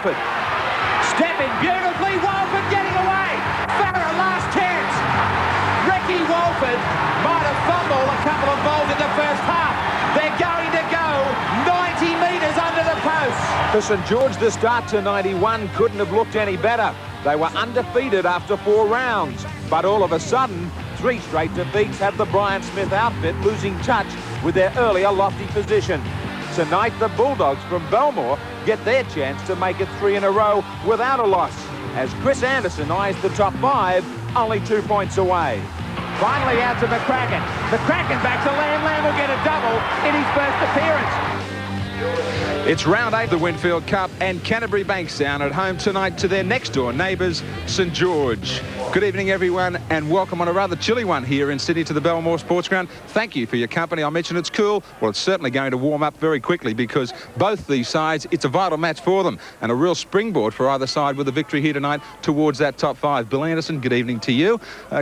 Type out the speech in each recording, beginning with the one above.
Walford. Stepping beautifully, Walford getting away. Farah, last chance. Ricky Walford might have fumbled a couple of balls in the first half. They're going to go 90 metres under the post. For St George, the start to 91 couldn't have looked any better. They were undefeated after 4 rounds. But all of a sudden, 3 straight defeats have the Brian Smith outfit losing touch with their earlier lofty position. Tonight, the Bulldogs from Belmore get their chance to make it 3 in a row without a loss, as Chris Anderson eyes the top 5, only 2 points away. Finally out to McCracken. McCracken back to Lamb. Lamb will get a double in his first appearance. It's round 8 of the Winfield Cup, and Canterbury Bankstown at home tonight to their next-door neighbours, St George. Good evening, everyone, and welcome on a rather chilly one here in Sydney to the Belmore Sports Ground. Thank you for your company. I mentioned it's cool. Well, it's certainly going to warm up very quickly because both these sides, it's a vital match for them and a real springboard for either side with a victory here tonight towards that top 5. Bill Anderson, good evening to you.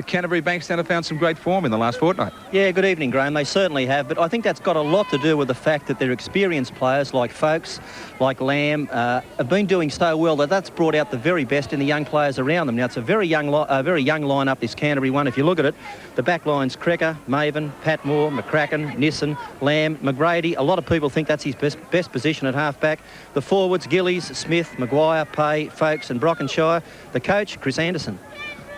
Canterbury Bankstown have found some great form in the last fortnight. Yeah, good evening, Graham. They certainly have, but I think that's got a lot to do with the fact that they're experienced players like Folks, like Lamb, have been doing so well that that's brought out the very best in the young players around them. Now, it's a very young lineup, this Canterbury one. If you look at it, the back line's Crecker, Maven, Patmore, McCracken, Nissen, Lamb, McGrady. A lot of people think that's his best position at half-back. The forwards, Gillies, Smith, Maguire, Pay, Folks and Brockenshire. The coach, Chris Anderson.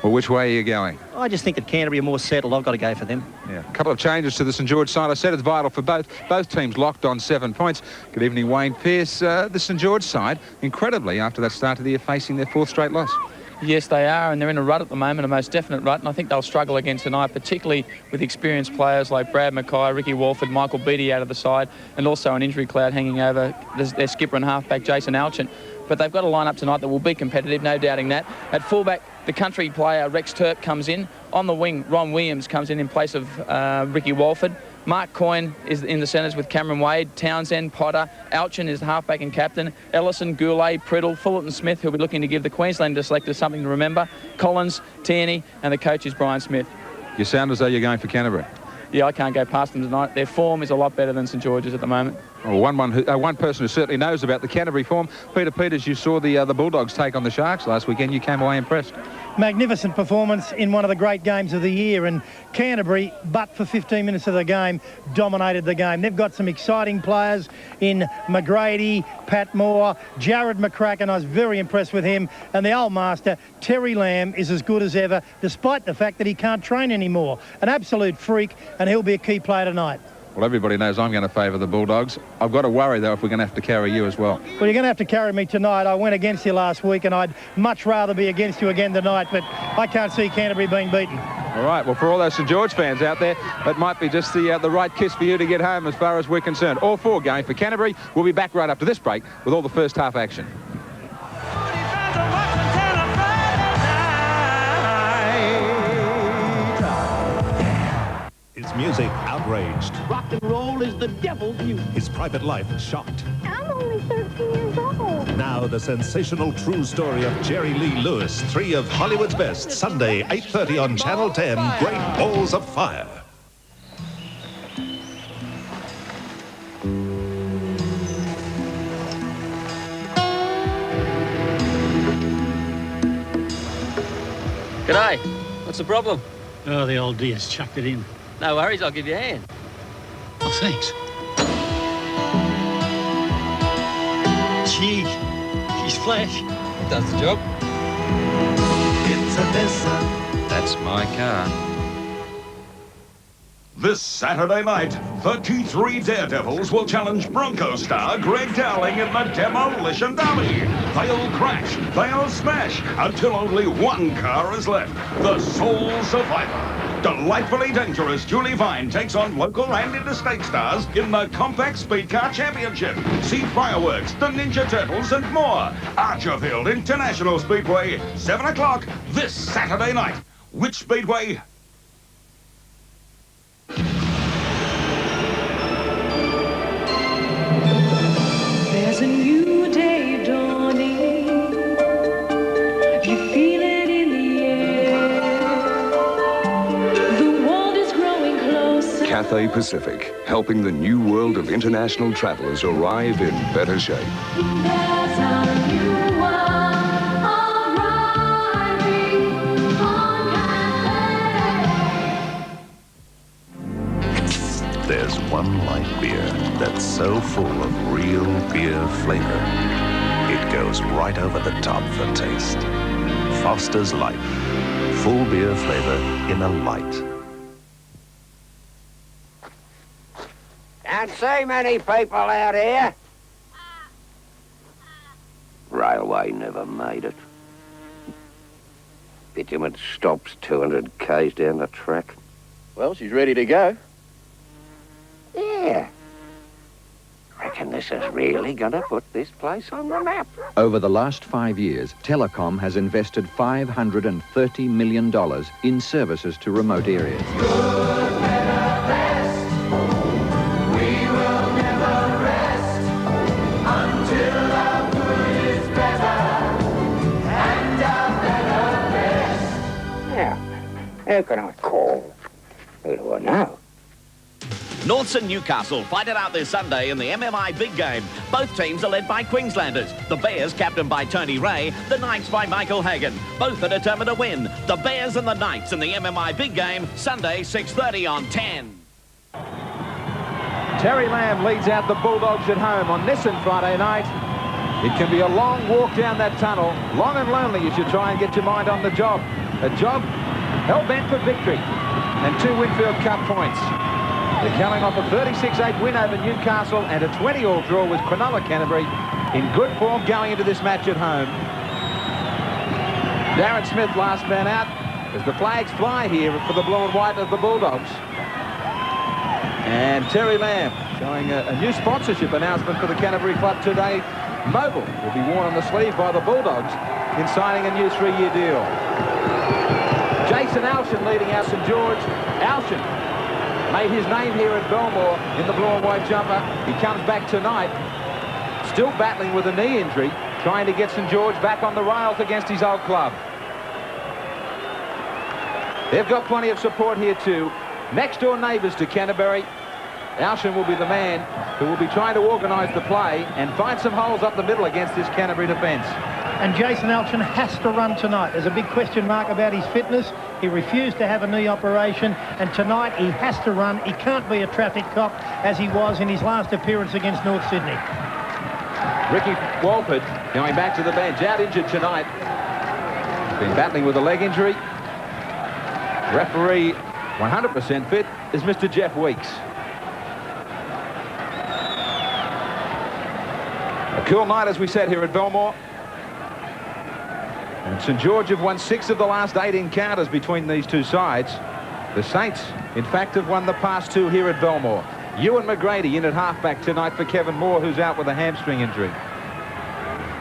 Well, which way are you going? I just think that Canterbury are more settled. I've got to go for them. Yeah, a couple of changes to the St George side. I said it's vital for both teams locked on 7 points. Good evening, Wayne Pearce. The St George side, incredibly, after that start of the year, facing their 4th straight loss. Yes, they are, and they're in a rut at the moment, a most definite rut, and I think they'll struggle again tonight, particularly with experienced players like Brad Mackay, Ricky Walford, Michael Beattie out of the side, and also an injury cloud hanging over their skipper and halfback, Jason Alchin. But they've got a line-up tonight that will be competitive, no doubting that. At fullback, the country player Rex Turp comes in. On the wing, Ron Williams comes in place of Ricky Walford. Mark Coyne is in the centres with Cameron Wade, Townsend, Potter. Alchin is the halfback and captain. Ellison, Goulet, Priddle, Fullerton Smith, who'll be looking to give the Queenslander selectors something to remember. Collins, Tierney, and the coach is Brian Smith. You sound as though you're going for Canterbury. Yeah, I can't go past them tonight. Their form is a lot better than St George's at the moment. Well, one person who certainly knows about the Canterbury form, Peter Peters, you saw the Bulldogs take on the Sharks last weekend. You came away impressed. Magnificent performance in one of the great games of the year, and Canterbury, but for 15 minutes of the game, dominated the game. They've got some exciting players in McGrady, Pat Moore, Jared McCracken. I was very impressed with him, and the old master, Terry Lamb, is as good as ever, despite the fact that he can't train anymore. An absolute freak, and he'll be a key player tonight. Well, everybody knows I'm going to favour the Bulldogs. I've got to worry, though, if we're going to have to carry you as well. Well, you're going to have to carry me tonight. I went against you last week, and I'd much rather be against you again tonight, but I can't see Canterbury being beaten. All right, well, for all those St George fans out there, that might be just the right kiss for you to get home as far as we're concerned. All 4 going for Canterbury. We'll be back right after this break with all the first half action. His music outraged. Rock and roll is the devil's music. His private life shocked. I'm only 13 years old. Now the sensational true story of Jerry Lee Lewis, 3 of Hollywood's best, Sunday, 8:30 on Channel 10, Great Balls of Fire. G'day. What's the problem? Oh, the old dear's chucked it in. No worries, I'll give you a hand. Oh, thanks. Gee, she's flash. It does the job. It's a Nissan. That's my car. This Saturday night, the T3 Daredevils will challenge Bronco star Greg Dowling in the Demolition Derby. They'll crash, they'll smash, until only one car is left, the sole survivor. Delightfully dangerous Julie Vine takes on local and interstate stars in the Compact Speed Car Championship. See fireworks, the Ninja Turtles and more. Archerfield International Speedway, 7 o'clock this Saturday night. Which Speedway? There's a new day dawning. You feel it in the air. The world is growing closer. Cathay Pacific, helping the new world of international travelers arrive in better shape. There's a new There's one light beer that's so full of real beer flavor, it goes right over the top for taste. Foster's Light. Full beer flavor in a light. Can't see many people out here. Railway never made it. Bitumen stops 200 k's down the track. Well, she's ready to go. Yeah. Reckon this is really gonna put this place on the map. Over the last 5 years, Telecom has invested $530 million in services to remote areas. Who can I call? Who do I know? Norths and Newcastle fight it out this Sunday in the MMI Big Game. Both teams are led by Queenslanders. The Bears, captained by Tony Ray. The Knights by Michael Hagan. Both are determined to win. The Bears and the Knights in the MMI Big Game, Sunday, 6:30 on 10. Terry Lamb leads out the Bulldogs at home on Nissan Friday night. It can be a long walk down that tunnel, long and lonely as you try and get your mind on the job. A job hell-bent for victory and 2 Winfield Cup points. They're coming off a 36-8 win over Newcastle and a 20-all draw with Cronulla Canterbury, in good form going into this match at home. Darren Smith last man out as the flags fly here for the blue and white of the Bulldogs. And Terry Lamb showing a new sponsorship announcement for the Canterbury club today. Mobile will be worn on the sleeve by the Bulldogs in signing a new 3-year deal. Jason Alshan leading out St George. Alshan made his name here at Belmore in the blue and white jumper. He comes back tonight, still battling with a knee injury, trying to get St George back on the rails against his old club. They've got plenty of support here too. Next door neighbours to Canterbury. Alshan will be the man who will be trying to organise the play and find some holes up the middle against this Canterbury defence. And Jason Alshan has to run tonight. There's a big question mark about his fitness. He refused to have a knee operation, and tonight he has to run. He can't be a traffic cop as he was in his last appearance against North Sydney. Ricky Walford going back to the bench, out injured tonight. Been battling with a leg injury. Referee 100% fit is Mr. Jeff Weeks. A cool night, as we said, here at Belmore. And St George have won 6 of the last 8 encounters between these two sides. The Saints, in fact, have won the past 2 here at Belmore. Ewan McGrady in at halfback tonight for Kevin Moore, who's out with a hamstring injury.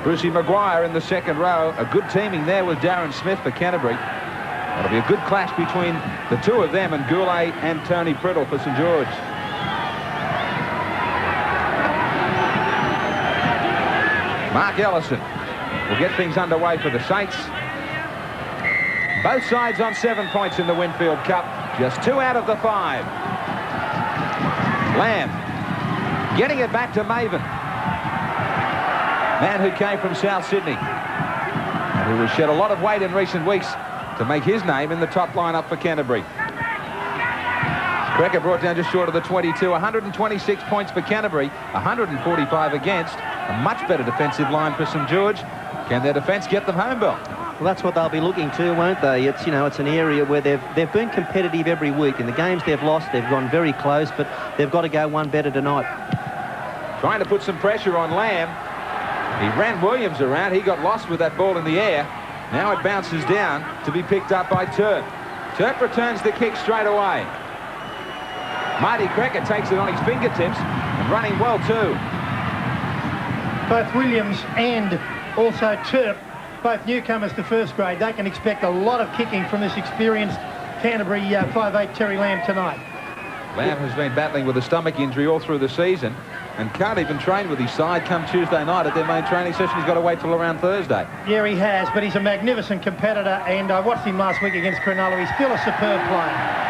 Brucey Maguire in the second row. A good teaming there with Darren Smith for Canterbury. That'll be a good clash between the 2 of them and Goulet and Tony Priddle for St George. Mark Ellison will get things underway for the Saints. Both sides on 7 points in the Winfield Cup. Just 2 out of the 5. Lamb getting it back to Maven. Man who came from South Sydney and who has shed a lot of weight in recent weeks to make his name in the top lineup for Canterbury. Krecker brought down just short of the 22. 126 points for Canterbury, 145 against. A much better defensive line for St George. Can their defence get them home, Bill? Well, that's what they'll be looking to, won't they? It's, you know, it's an area where they've been competitive every week. In the games they've lost, they've gone very close, but they've got to go one better tonight. Trying to put some pressure on Lamb. He ran Williams around. He got lost with that ball in the air. Now it bounces down to be picked up by Turp. Turp returns the kick straight away. Marty Krecker takes it on his fingertips and running well too. Both Williams and also Turp, both newcomers to first grade, they can expect a lot of kicking from this experienced Canterbury 5'8" Terry Lamb tonight. Lamb has been battling with a stomach injury all through the season and can't even train with his side come Tuesday night at their main training session. He's got to wait till around Thursday. Yeah, he has, but he's a magnificent competitor, and I watched him last week against Cronulla. He's still a superb player.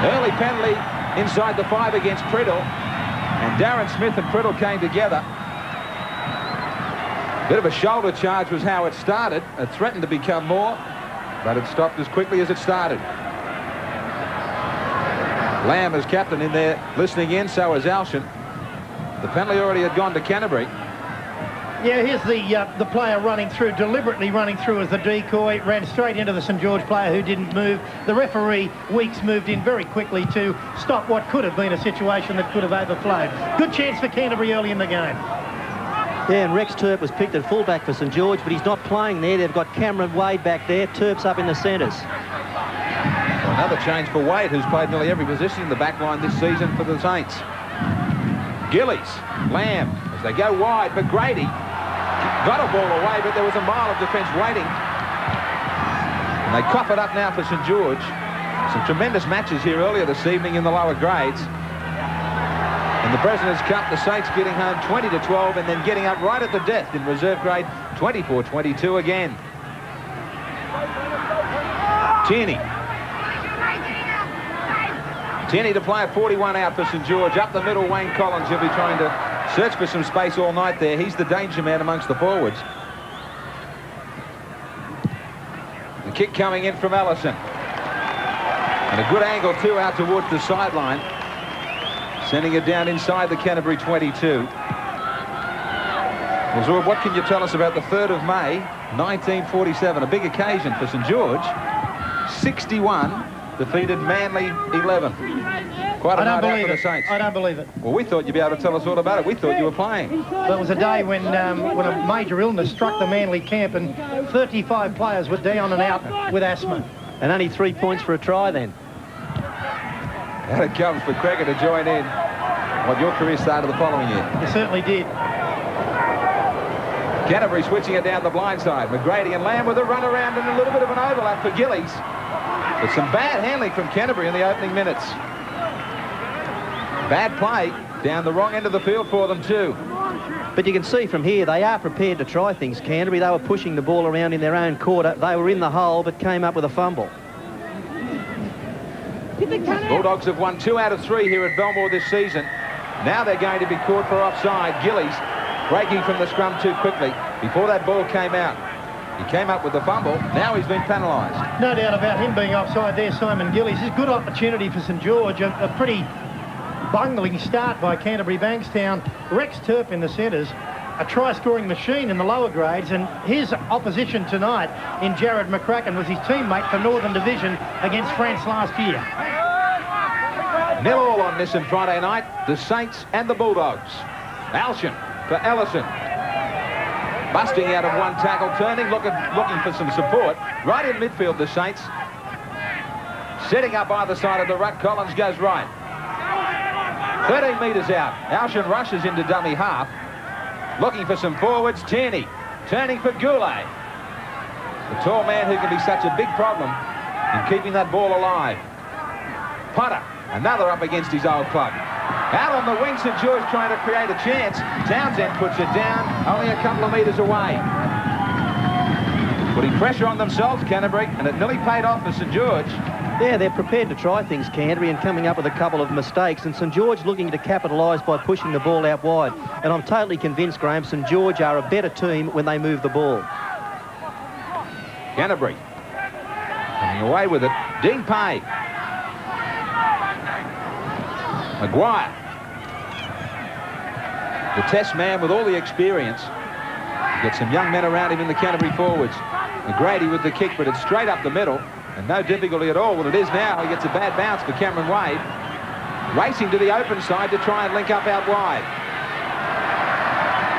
Early penalty inside the 5 against Priddle, and Darren Smith and Priddle came together. Bit of a shoulder charge was how it started. It threatened to become more, but it stopped as quickly as it started. Lamb as captain in there listening in, so is Alshan. The penalty already had gone to Canterbury. Yeah, here's the player running through, deliberately running through as the decoy, ran straight into the St George player who didn't move. The referee, Weeks, moved in very quickly to stop what could have been a situation that could have overflowed. Good chance for Canterbury early in the game. Yeah, and Rex Turp was picked at fullback for St George, but he's not playing there. They've got Cameron Wade back there. Turp's up in the centres. Another change for Wade, who's played nearly every position in the back line this season for the Saints. Gillies, Lamb, as they go wide, but Grady got a ball away, but there was a mile of defence waiting. And they cop it up now for St George. Some tremendous matches here earlier this evening in the lower grades. In the President's Cup, the Saints getting home 20-12 and then getting up right at the death in reserve grade 24-22 again. Tierney to play at 41 out for St George. Up the middle, Wayne Collins. He'll be trying to search for some space all night there. He's the danger man amongst the forwards. The kick coming in from Ellison. And a good angle, too, out towards the sideline. Sending it down inside the Canterbury 22. Well, Zorb, what can you tell us about the 3rd of May, 1947? A big occasion for St George. 61 defeated Manly 11. Quite a night out for the Saints. I don't believe it. Well, we thought you'd be able to tell us all about it. We thought you were playing. That was a day when a major illness struck the Manly camp and 35 players were down and out with asthma. And only 3 points for a try then. And it comes for Kreger to join in. What your career started the following year. It certainly did. Canterbury switching it down the blind side. McGrady and Lamb with a run around and a little bit of an overlap for Gillies. But some bad handling from Canterbury in the opening minutes. Bad play down the wrong end of the field for them too. But you can see from here they are prepared to try things, Canterbury. They were pushing the ball around in their own quarter. They were in the hole but came up with a fumble. Bulldogs have won 2 out of 3 here at Belmore this season. Now they're going to be caught for offside. Gillies breaking from the scrum too quickly before that ball came out. He came up with the fumble. Now he's been penalised. No doubt about him being offside there, Simon Gillies. It's a good opportunity for St George. A pretty bungling start by Canterbury Bankstown. Rex Turp in the centres. A try-scoring machine in the lower grades, and his opposition tonight in Jared McCracken was his teammate for Northern Division against France last year. 0-0 on this on Friday night. The Saints and the Bulldogs. Alshan for Ellison. Busting out of one tackle, turning, looking for some support. Right in midfield, the Saints. Setting up either side of the ruck. Collins goes right. 13 metres out. Alshan rushes into dummy half. Looking for some forwards. Tierney turning for Goulet. The tall man who can be such a big problem in keeping that ball alive. Potter, another up against his old club. Out on the wing, St George trying to create a chance. Townsend puts it down, only a couple of metres away. Putting pressure on themselves, Canterbury, and it nearly paid off for St George. Yeah, they're prepared to try things, Canterbury, and coming up with a couple of mistakes. And St George looking to capitalise by pushing the ball out wide. And I'm totally convinced, Graham, St George are a better team when they move the ball. Canterbury coming away with it. Dean Pay. Maguire. The test man with all the experience. Got some young men around him in the Canterbury forwards. McGrady with the kick, but it's straight up the middle. And no difficulty at all. Well, it is now. He gets a bad bounce for Cameron Wade. Racing to the open side to try and link up out wide.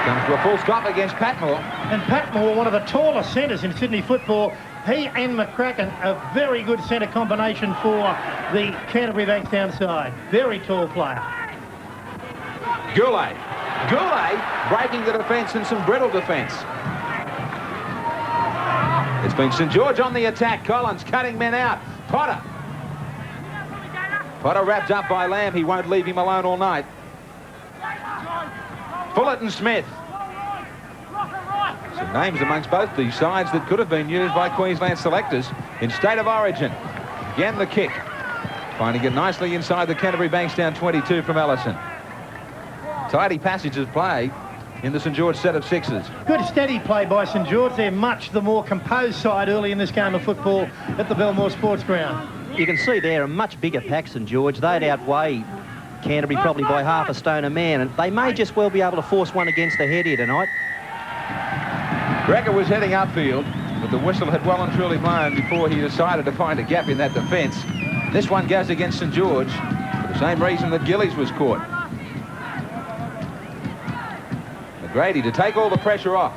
Comes to a full stop against Patmore. And Patmore, one of the tallest centres in Sydney football. He and McCracken, a very good centre combination for the Canterbury Bankstown side. Very tall player. Goulet breaking the defence and some brittle defence. It's been St George on the attack. Collins cutting men out. Potter wrapped up by Lamb. He won't leave him alone all night. Fullerton Smith. Some names amongst both these sides that could have been used by Queensland selectors in State of Origin. Again, the kick. Finding it nicely inside the Canterbury Bankstown 22 from Ellison. Tidy passage of play in the St George set of sixes. Good steady play by St George. They're much the more composed side early in this game of football at the Belmore Sports Ground. You can see there a much bigger pack, St George. They'd outweigh Canterbury probably by half a stone a man, and they may just well be able to force one against the head here tonight. Greger was heading upfield, but the whistle had well and truly blown before he decided to find a gap in that defence. This one goes against St George for the same reason that Gillies was caught. McGrady to take all the pressure off.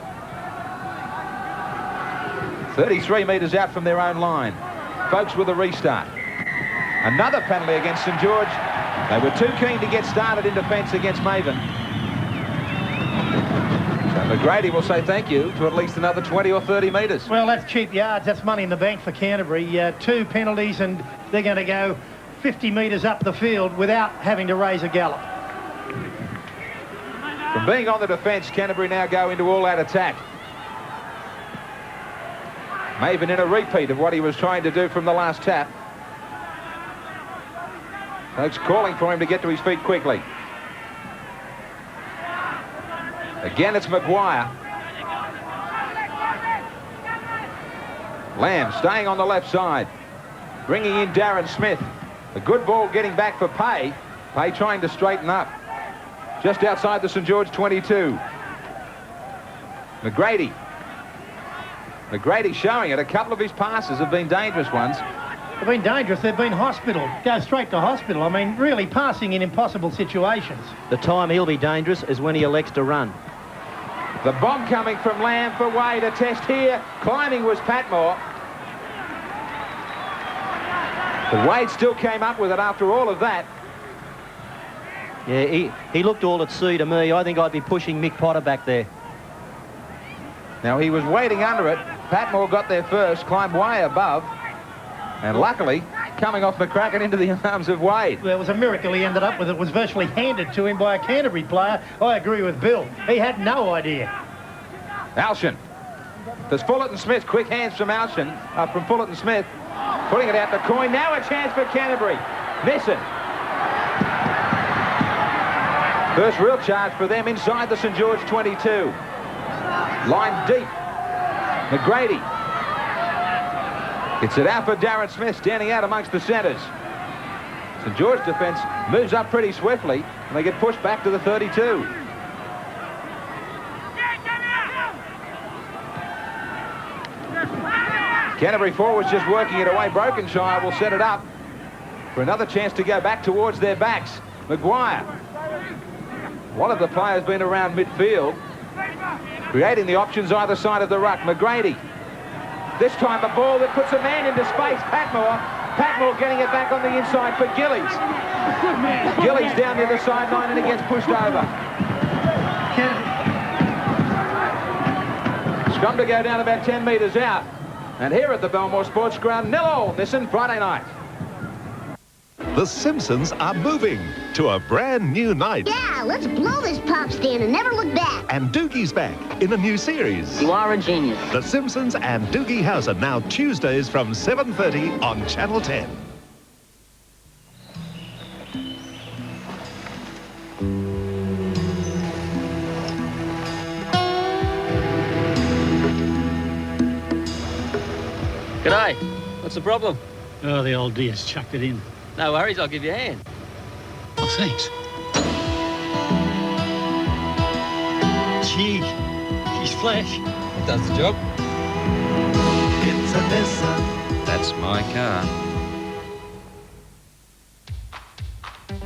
33 metres out from their own line. Folks with a restart. Another penalty against St George. They were too keen to get started in defence against Maven. So McGrady will say thank you to at least another 20 or 30 metres. Well, that's cheap yards. That's money in the bank for Canterbury. 2 penalties and they're going to go 50 metres up the field without having to raise a gallop. From being on the defence, Canterbury now go into all-out attack. Maven in a repeat of what he was trying to do from the last tap. Folks calling for him to get to his feet quickly. Again, it's Maguire. Lamb staying on the left side. Bringing in Darren Smith. A good ball getting back for Pay. Pay trying to straighten up. Just outside the St George 22. McGrady. McGrady showing it. A couple of his passes have been dangerous ones. They've been dangerous. They've been hospital. Go straight to hospital. I mean, really passing in impossible situations. The time he'll be dangerous is when he elects to run. The bomb coming from Lamb for Wade. A test here. Climbing was Patmore. But Wade still came up with it after all of that. Yeah, he looked all at sea to me. I think I'd be pushing Mick Potter back there. Now, he was waiting under it. Patmore got there first, climbed way above. And luckily, coming off McCracken into the arms of Wade. There was a miracle he ended up with. It was virtually handed to him by a Canterbury player. I agree with Bill. He had no idea. Alshan. There's Fullerton Smith. Quick hands from Alshan, from Fullerton Smith. Putting it out the coin. Now a chance for Canterbury. Nissan. First real charge for them inside the St George 22. Line deep. McGrady. It's it out for Darren Smith, standing out amongst the centres. St George defence moves up pretty swiftly, and they get pushed back to the 32. Canterbury forwards just working it away. Brokenshire will set it up for another chance to go back towards their backs. Maguire. One of the players been around midfield, creating the options either side of the ruck. McGrady. This time a ball that puts a man into space. Patmore. Patmore getting it back on the inside for Gillies. Gillies down near the sideline and he gets pushed over. Scrum to go down about 10 metres out. And here at the Belmore Sports Ground, 0-0 this in Friday night. The Simpsons are moving to a brand new night. Yeah, let's blow this pop stand and never look back. And Doogie's back in a new series. You are a genius. The Simpsons and Doogie Howser now Tuesdays from 7:30 on Channel 10. G'day. What's the problem? Oh, the old dear's chucked it in. No worries, I'll give you a hand. Oh, thanks. Gee, she's flash. It does the job. It's a Nissan. That's my car.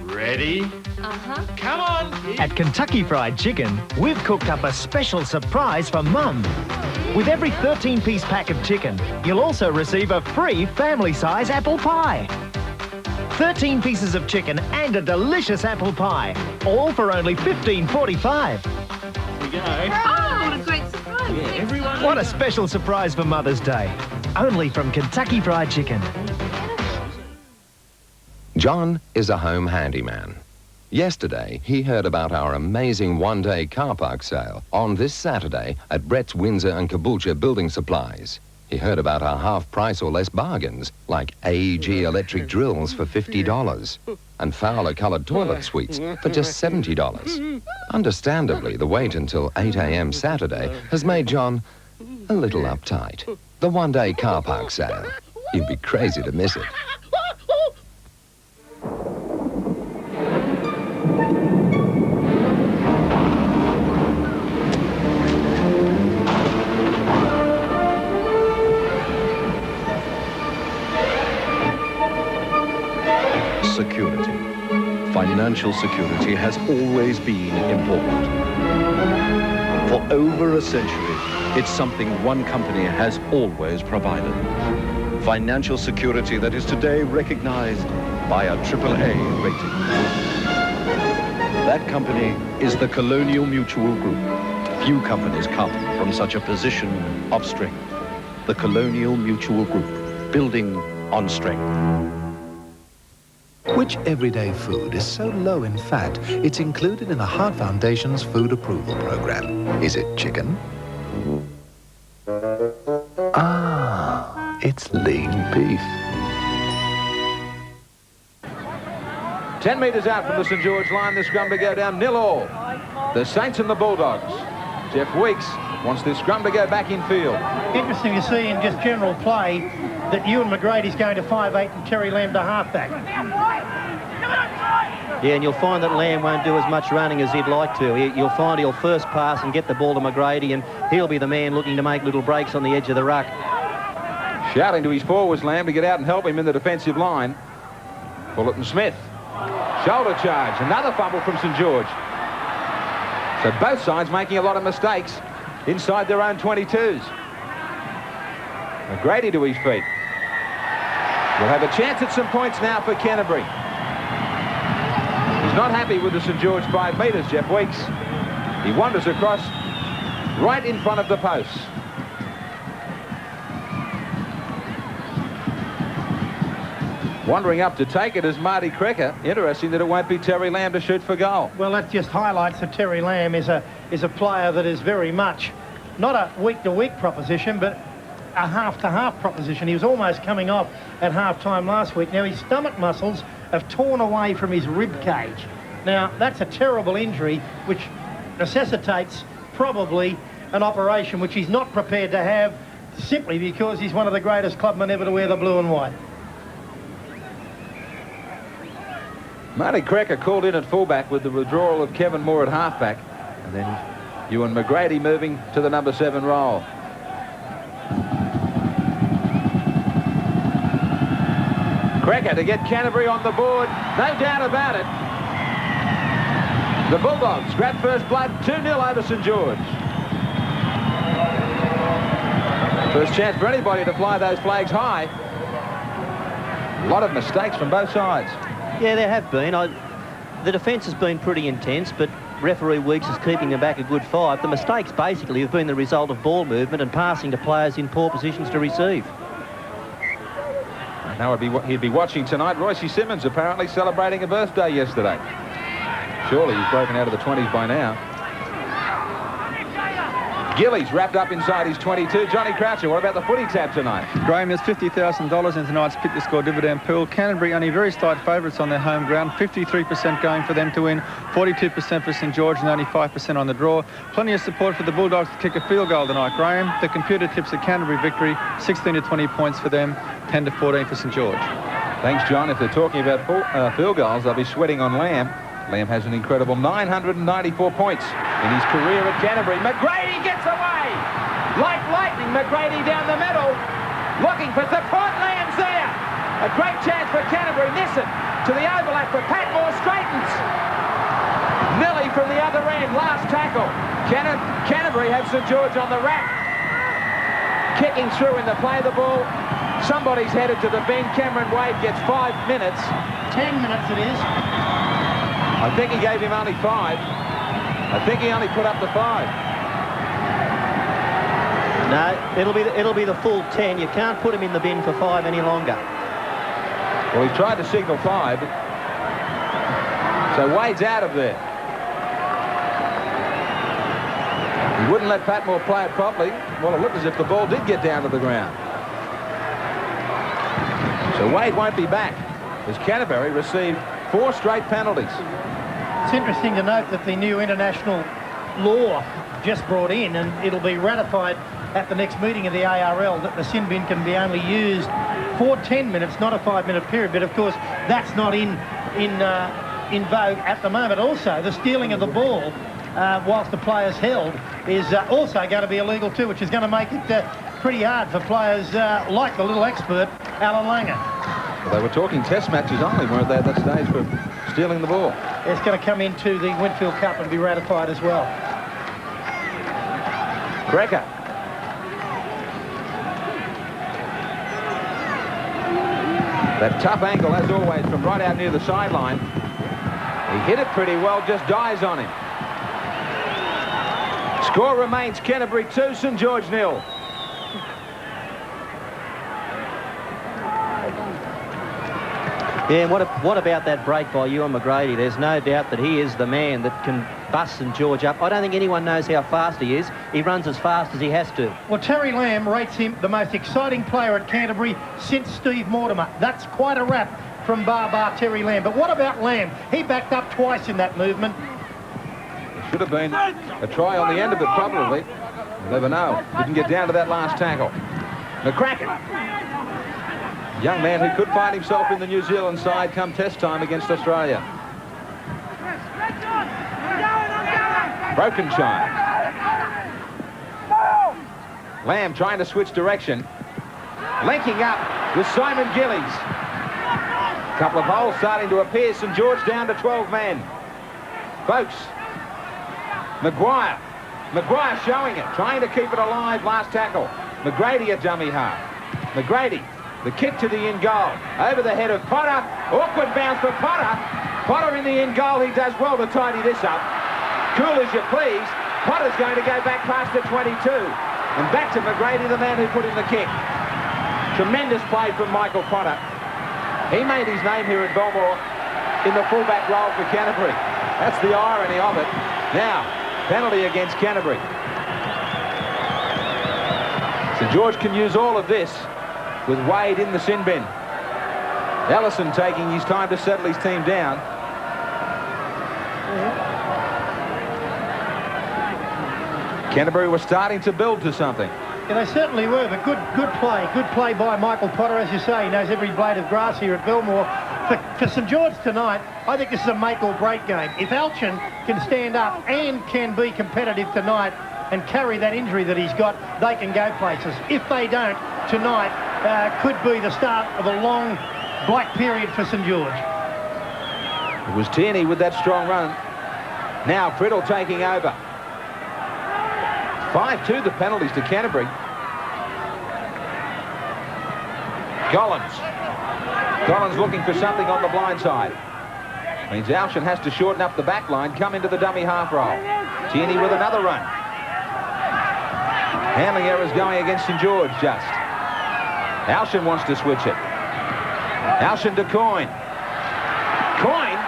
Ready? Uh-huh. Come on. At Kentucky Fried Chicken, we've cooked up a special surprise for Mum. With every 13-piece pack of chicken, you'll also receive a free family-size apple pie. 13 pieces of chicken and a delicious apple pie, all for only $15.45. Here we go. Oh, what a great surprise. Yeah, everyone. What a special surprise for Mother's Day. Only from Kentucky Fried Chicken. John is a home handyman. Yesterday, he heard about our amazing one-day car park sale on this Saturday at Brett's Windsor and Caboolture Building Supplies. He heard about our half-price or less bargains, like AEG electric drills for $50 and Fowler-coloured toilet suites for just $70. Understandably, the wait until 8 a.m. Saturday has made John a little uptight. The one-day car park sale. You'd be crazy to miss it. security. Financial security has always been important. For over a century, it's something one company has always provided. Financial security that is today recognized by a AAA rating. That company is the Colonial Mutual Group. Few companies come from such a position of strength. The Colonial Mutual Group, building on strength. Which everyday food is so low in fat, it's included in the Heart Foundation's food approval program? Is it chicken? Ah, it's lean beef. 10 metres out from the St George line, the scrum to go down 0-all. The Saints and the Bulldogs. Jeff Weeks wants this scrum to go back in field. Interesting to see in just general play that Ewan McGrady's going to 5'8" and Terry Lamb to halfback. Yeah, and you'll find that Lamb won't do as much running as he'd like to. You'll find he'll first pass and get the ball to McGrady, and he'll be the man looking to make little breaks on the edge of the ruck. Shouting to his forwards, Lamb, to get out and help him in the defensive line. Fullerton Smith. Shoulder charge. Another fumble from St George. So both sides making a lot of mistakes inside their own 22s. McGrady to his feet. We'll have a chance at some points now for Canterbury. He's not happy with the St George 5 metres, Jeff Weeks. He wanders across right in front of the posts. Wandering up to take it is Marty Crecker. Interesting that it won't be Terry Lamb to shoot for goal. Well, that just highlights that Terry Lamb is a player that is very much not a week-to-week proposition, but a half-to-half proposition. He was almost coming off at half-time last week. Now, his stomach muscles have torn away from his rib cage. Now, that's a terrible injury, which necessitates probably an operation, which he's not prepared to have, simply because he's one of the greatest clubmen ever to wear the blue and white. Marty Crecker called in at fullback with the withdrawal of Kevin Moore at halfback. And then Ewan McGrady moving to the number 7 role. Crecker to get Canterbury on the board. No doubt about it. The Bulldogs grab first blood, 2-0 over St George. First chance for anybody to fly those flags high. A lot of mistakes from both sides. Yeah, there have been. The defence has been pretty intense, but referee Weeks is keeping them back a good 5. The mistakes basically have been the result of ball movement and passing to players in poor positions to receive. Now he'd be watching tonight. Royce Simmons apparently celebrating a birthday yesterday. Surely he's broken out of the 20s by now. Gillies wrapped up inside his 22. Johnny Croucher, what about the footy tab tonight? Graham, there's $50,000 in tonight's Pick the Score dividend pool. Canterbury only very slight favourites on their home ground. 53% going for them to win, 42% for St George and only 5% on the draw. Plenty of support for the Bulldogs to kick a field goal tonight, Graham. The computer tips a Canterbury victory, 16 to 20 points for them, 10 to 14 for St George. Thanks, John. If they're talking about field goals, they'll be sweating on Lamb. Lamb has an incredible 994 points in his career at Canterbury. McGrady gets away! Like lightning, McGrady down the middle. Looking for support, Lamb's there! A great chance for Canterbury. Nissen to the overlap for Patmore, straightens. Nilly from the other end, last tackle. Canterbury have St George on the rack. Kicking through in the play of the ball. Somebody's headed to the bend. Cameron Wade gets 5 minutes. 10 minutes it is. I think he gave him only 5. I think he only put up the 5. No, it'll be the full 10. You can't put him in the bin for 5 any longer. Well, he tried to signal 5. So Wade's out of there. He wouldn't let Patmore play it properly. Well, it looked as if the ball did get down to the ground. So Wade won't be back as Canterbury received 4 straight penalties. It's interesting to note that the new international law just brought in, and it'll be ratified at the next meeting of the ARL, that the sin bin can be only used for 10 minutes, not a 5-minute period. But of course, that's not in vogue at the moment. Also, the stealing of the ball whilst the player's held is also going to be illegal too, which is going to make it pretty hard for players like the little expert Alan Langer. Well, they were talking test matches only, weren't they, at that stage, for stealing the ball? It's going to come into the Winfield Cup and be ratified as well. Cracker. That tough angle, as always, from right out near the sideline. He hit it pretty well, just dies on him. Score remains Canterbury 2, St George 0. Yeah, and what about that break by Ewan McGrady? There's no doubt that he is the man that can bust St George up. I don't think anyone knows how fast he is. He runs as fast as he has to. Well, Terry Lamb rates him the most exciting player at Canterbury since Steve Mortimer. That's quite a rap from Bar Terry Lamb. But what about Lamb? He backed up twice in that movement. It should have been a try on the end of it, probably. You never know. Didn't get down to that last tackle. McCracken. Young man who could find himself in the New Zealand side come test time against Australia. Broken child. Lamb trying to switch direction. Linking up with Simon Gillies. A couple of holes starting to appear. St George down to 12 men. Folks. Maguire. Maguire showing it. Trying to keep it alive. Last tackle. McGrady a dummy half. McGrady. The kick to the in goal. Over the head of Potter. Awkward bounce for Potter. Potter in the in goal. He does well to tidy this up. Cool as you please. Potter's going to go back past the 22. And back to McGrady, the man who put in the kick. Tremendous play from Michael Potter. He made his name here at Belmore in the fullback role for Canterbury. That's the irony of it. Now, penalty against Canterbury. St George can use all of this with Wade in the sin bin. Ellison taking his time to settle his team down. Canterbury was starting to build to something. Yeah, they certainly were, but good play. Good play by Michael Potter, as you say. He knows every blade of grass here at Belmore. For St George tonight, I think this is a make or break game. If Alchin can stand up and can be competitive tonight and carry that injury that he's got, they can go places. If they don't, tonight could be the start of a long black period for St George. It was Tierney with that strong run. Now Priddle taking over. 5-2 the penalties to Canterbury. Collins looking for something on the blind side. Means Alchin has to shorten up the back line, come into the dummy half roll. Tierney with another run. Handling errors going against St George just. Alchin wants to switch it. Alchin to Coyne. Coyne?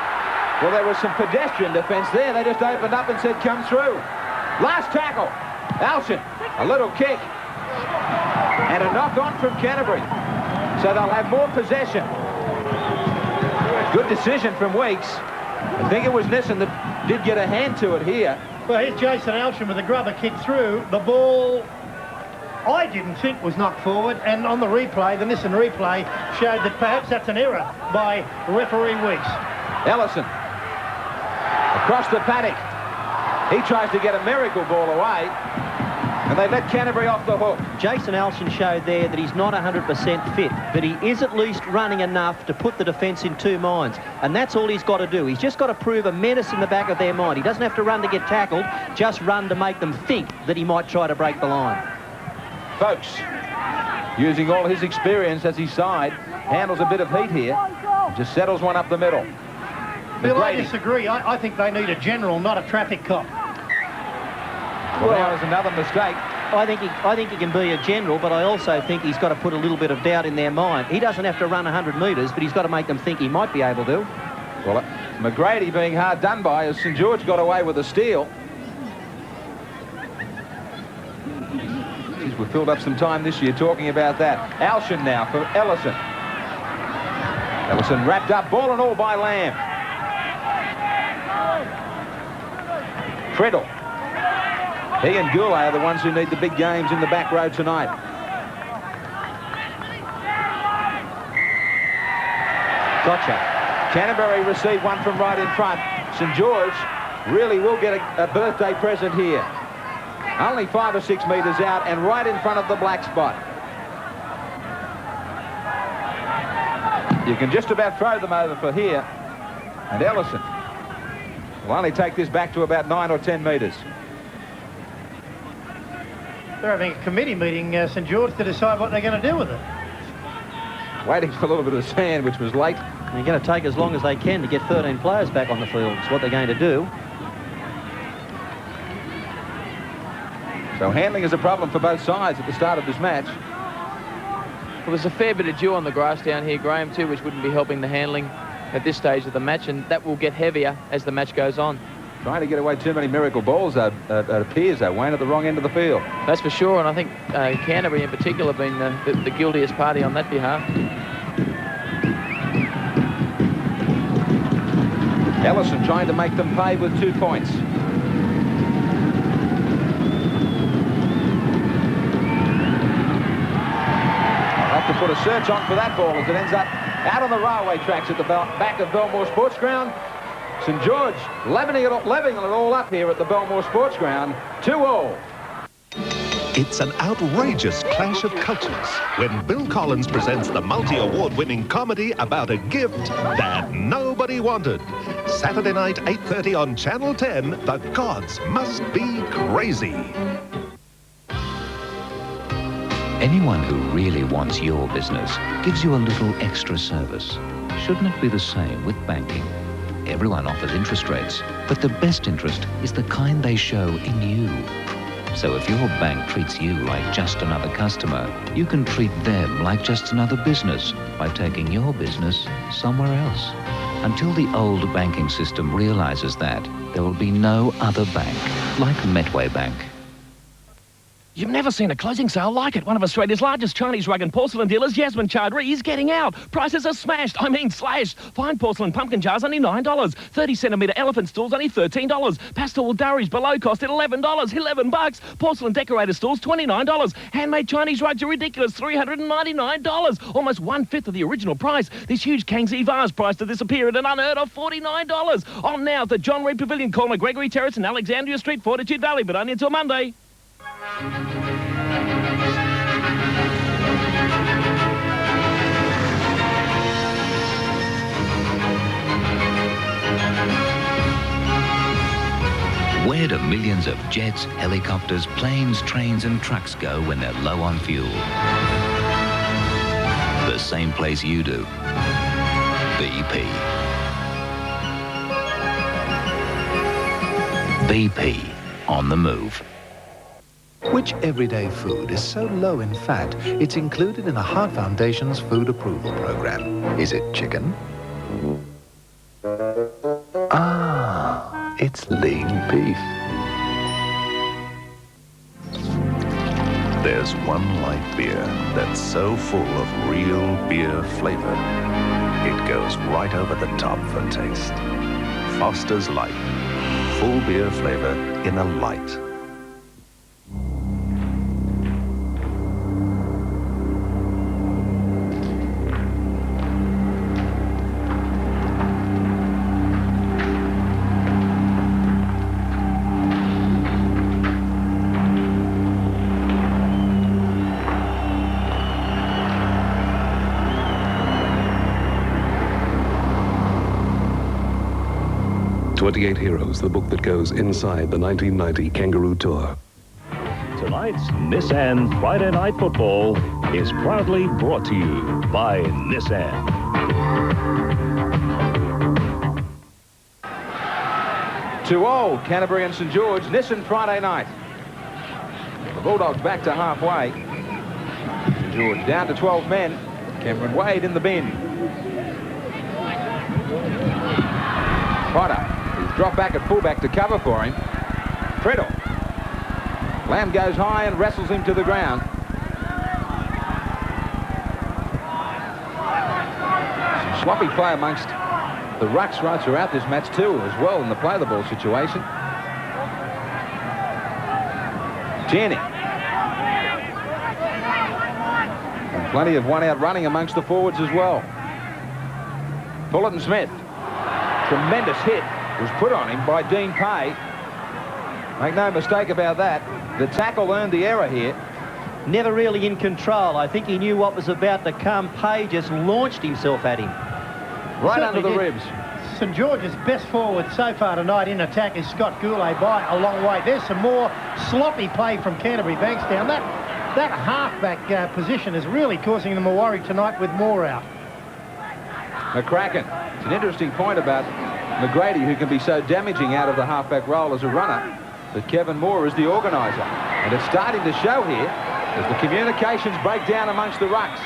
Well, there was some pedestrian defence there. They just opened up and said, come through. Last tackle. Alchin, a little kick. And a knock on from Canterbury. So they'll have more possession. Good decision from Weeks. I think it was Nissen that did get a hand to it here. Well, here's Jason Alchin with a grubber kick through. The ball, I didn't think was knocked forward, and on the replay, the Nissen replay, showed that perhaps that's an error by referee Weeks. Ellison, across the paddock. He tries to get a miracle ball away, and they let Canterbury off the hook. Jason Alchin showed there that he's not 100% fit, but he is at least running enough to put the defence in two minds, and that's all he's got to do. He's just got to prove a menace in the back of their mind. He doesn't have to run to get tackled, just run to make them think that he might try to break the line. Folks, using all his experience as his side, handles a bit of heat here, just settles one up the middle. Bill, I disagree. I think they need a general, not a traffic cop. Well, that was another mistake. I think he can be a general, but I also think he's got to put a little bit of doubt in their mind. He doesn't have to run 100 metres, but he's got to make them think he might be able to. Well, McGrady being hard done by as St George got away with a steal. Jeez, we've filled up some time this year talking about that. Alchin now for Ellison. Ellison wrapped up, ball and all by Lamb. Friddle. He and Goulet are the ones who need the big games in the back row tonight. Gotcha. Canterbury received one from right in front. St George really will get a birthday present here. Only 5 or 6 metres out and right in front of the black spot. You can just about throw them over for here. And Ellison will only take this back to about 9 or 10 metres. They're having a committee meeting, St George, to decide what they're going to do with it. Waiting for a little bit of sand, which was late. They're going to take as long as they can to get 13 players back on the field. It's what they're going to do. So handling is a problem for both sides at the start of this match. Well, there's a fair bit of dew on the grass down here, Graham, too, which wouldn't be helping the handling at this stage of the match, and that will get heavier as the match goes on. Trying to get away too many miracle balls, it appears, though, Wayne, at the wrong end of the field. That's for sure, and I think Canterbury in particular have been the guiltiest party on that behalf. Ellison trying to make them pay with 2 points. I'll have to put a search on for that ball as it ends up out on the railway tracks at the back of Belmore Sports Ground. St George leveling it all up here at the Belmore Sports Ground, 2-all. It's an outrageous clash of cultures when Bill Collins presents the multi-award-winning comedy about a gift that nobody wanted. Saturday night, 8:30 on Channel 10, The Gods Must Be Crazy. Anyone who really wants your business gives you a little extra service. Shouldn't it be the same with banking? Everyone offers interest rates, but the best interest is the kind they show in you. So if your bank treats you like just another customer, you can treat them like just another business by taking your business somewhere else. Until the old banking system realizes that, there will be no other bank like Metway Bank. You've never seen a closing sale like it. One of Australia's largest Chinese rug and porcelain dealers, Yasmin Chaudhry, is getting out. Prices are smashed. I mean slashed. Fine porcelain pumpkin jars only $9. 30-centimetre elephant stools only $13. Pastel durries below cost at $11. $11. Porcelain decorator stools $29. Handmade Chinese rugs are ridiculous. $399. Almost 1/5 of the original price. This huge Kangxi vase priced to disappear at an unheard of $49. On now at the John Reed Pavilion, corner Gregory Terrace and Alexandria Street, Fortitude Valley, but only until Monday. Where do millions of jets, helicopters, planes, trains and trucks go when they're low on fuel? The same place you do. BP. BP on the move. Which everyday food is so low in fat, it's included in the Heart Foundation's food approval program? Is it chicken? Ah, it's lean beef. There's one light beer that's so full of real beer flavor, it goes right over the top for taste. Foster's Light. Full beer flavor in a light. "28 Heroes," the book that goes inside the 1990 Kangaroo Tour. Tonight's Nissan Friday Night Football is proudly brought to you by Nissan. Two old Canterbury and St George, Nissan Friday night. The Bulldogs back to halfway. St George down to 12 men. Cameron Wade in the bin. Potter. Drop back at fullback to cover for him. Treadle. Lamb goes high and wrestles him to the ground. Some sloppy play amongst the rucks right throughout this match too, as well in the play the ball situation. Tierney. And plenty of one out running amongst the forwards as well. Fullerton Smith. Tremendous hit was put on him by Dean Pay. Make no mistake about that. The tackle earned the error here. never really in control. I think he knew what was about to come. Pay just launched himself at him. Right under the ribs. St George's best forward so far tonight in attack is Scott Goulet by a long way. There's some more sloppy play from Canterbury Bankstown. That halfback position is really causing them a worry tonight with Moore out. McCracken. It's an interesting point about McGrady, who can be so damaging out of the halfback role as a runner, but Kevin Moore is the organiser. And it's starting to show here as the communications break down amongst the rucks.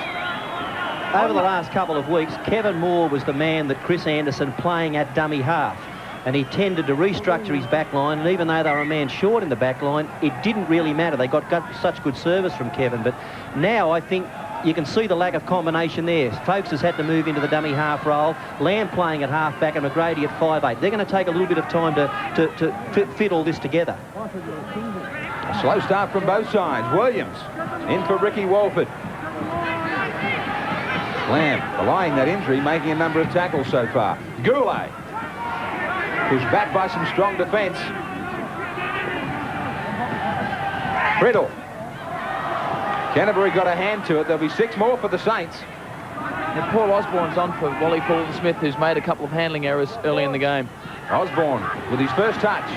Over the last couple of weeks, Kevin Moore was the man that Chris Anderson playing at dummy half. And he tended to restructure his back line, and even though they were a man short in the back line, it didn't really matter. They got such good service from Kevin. But now I think you can see the lack of combination there. Folks has had to move into the dummy half role. Lamb playing at half back and McGrady at 5'8". They're going to take a little bit of time to fit all this together. A slow start from both sides. Williams in for Ricky Walford. Lamb, allaying that injury, making a number of tackles so far. Goulet, pushed back by some strong defence. Riddle. Canterbury got a hand to it. There'll be 6 more for the Saints. Now, Paul Osborne's on for Wally Fulton-Smith, who's made a couple of handling errors early in the game. Osborne with his first touch.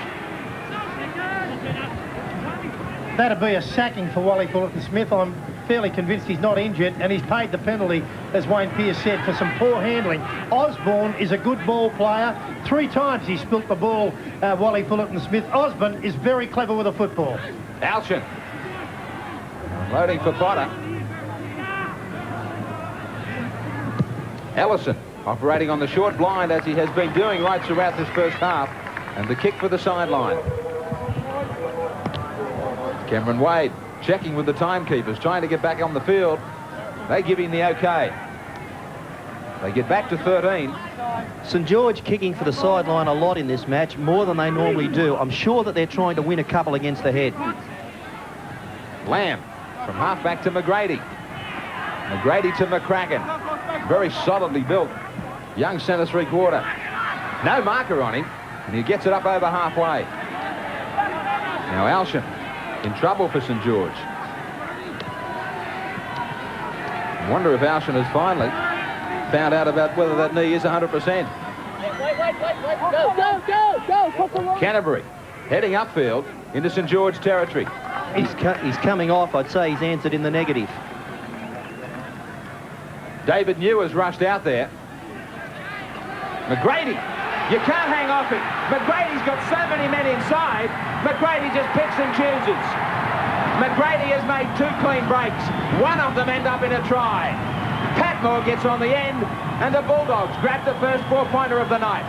That'd be a sacking for Wally Fulton-Smith. I'm fairly convinced he's not injured, and he's paid the penalty, as Wayne Pearce said, for some poor handling. Osborne is a good ball player. 3 times he spilt the ball, Wally Fulton-Smith. Osborne is very clever with a football. Alshin. Loading for Potter. Ellison operating on the short blind, as he has been doing right throughout this first half. And the kick for the sideline. Cameron Wade checking with the timekeepers, trying to get back on the field. They give him the OK. They get back to 13. St George kicking for the sideline a lot in this match, more than they normally do. I'm sure that they're trying to win a couple against the head. Lamb from half-back to McGrady. McGrady to McCracken. Very solidly built. Young centre three-quarter. No marker on him, and he gets it up over halfway. Now Alshin in trouble for St George. I wonder if Alshin has finally found out about whether that knee is 100%. Go. Canterbury heading upfield into St George territory. He's coming off. I'd say he's answered in the negative. David New has rushed out there. McGrady, you can't hang off him. McGrady's got so many men inside. McGrady just picks and chooses. McGrady has made 2 clean breaks. One of them end up in a try. Patmore gets on the end, and the Bulldogs grab the first 4-pointer of the night.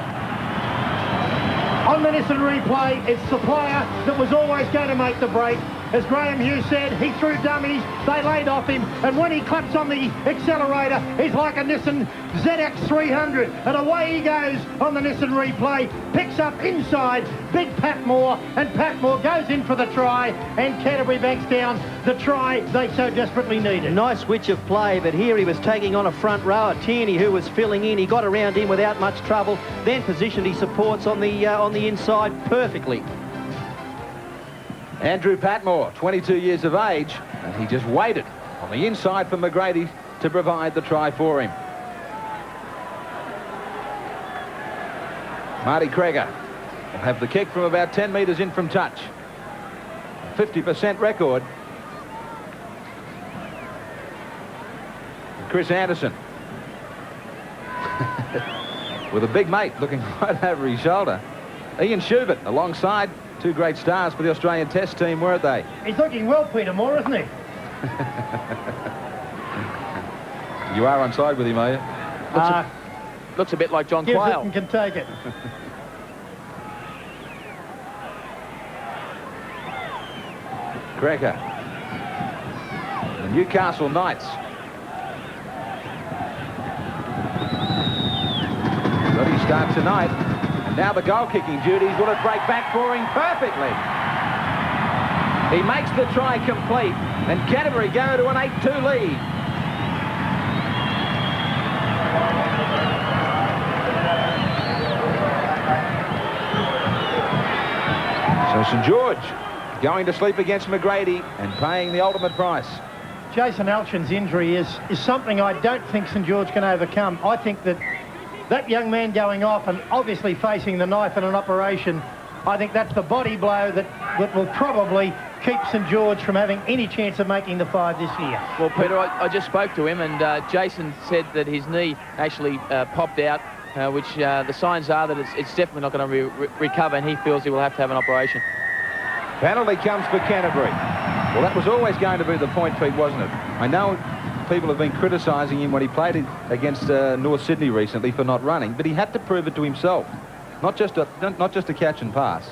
On the Nissan replay, it's the player that was always going to make the break. As Graham Hughes said, he threw dummies, they laid off him, and when he claps on the accelerator, he's like a Nissan ZX 300, and away he goes on the Nissan replay, picks up inside big Patmore, and Patmore goes in for the try, and Canterbury Bankstown the try they so desperately needed. Nice switch of play, but here he was taking on a front rower, Tierney, who was filling in. He got around him without much trouble, then positioned his supports on the inside perfectly. Andrew Patmore, 22 years of age, and he just waited on the inside for McGrady to provide the try for him. Marty Kreger will have the kick from about 10 metres in from touch. 50% record. Chris Anderson with a big mate looking right over his shoulder. Ian Schubert alongside. 2 great stars for the Australian Test team, weren't they? He's looking well, Peter Moore, isn't he? You are on side with him, are you? Looks a bit like John Gives Quayle. it and can take it. Kreger. The Newcastle Knights. Ready start tonight. And now the goal-kicking duties. Will it break back for him? Perfectly. He makes the try complete. And Canterbury go to an 8-2 lead. So St George going to sleep against McGrady and paying the ultimate price. Jason Alchin's injury is something I don't think St George can overcome. I think that young man going off and obviously facing the knife in an operation, I think that's the body blow that will probably keep St George from having any chance of making the 5 this year. Well, Peter, I just spoke to him, and Jason said that his knee actually popped out, which the signs are that it's definitely not going to recover, and he feels he will have to have an operation. Penalty comes for Canterbury. Well, that was always going to be the point, Pete, wasn't it? I know people have been criticising him when he played against North Sydney recently for not running, but he had to prove it to himself, not just a catch and pass.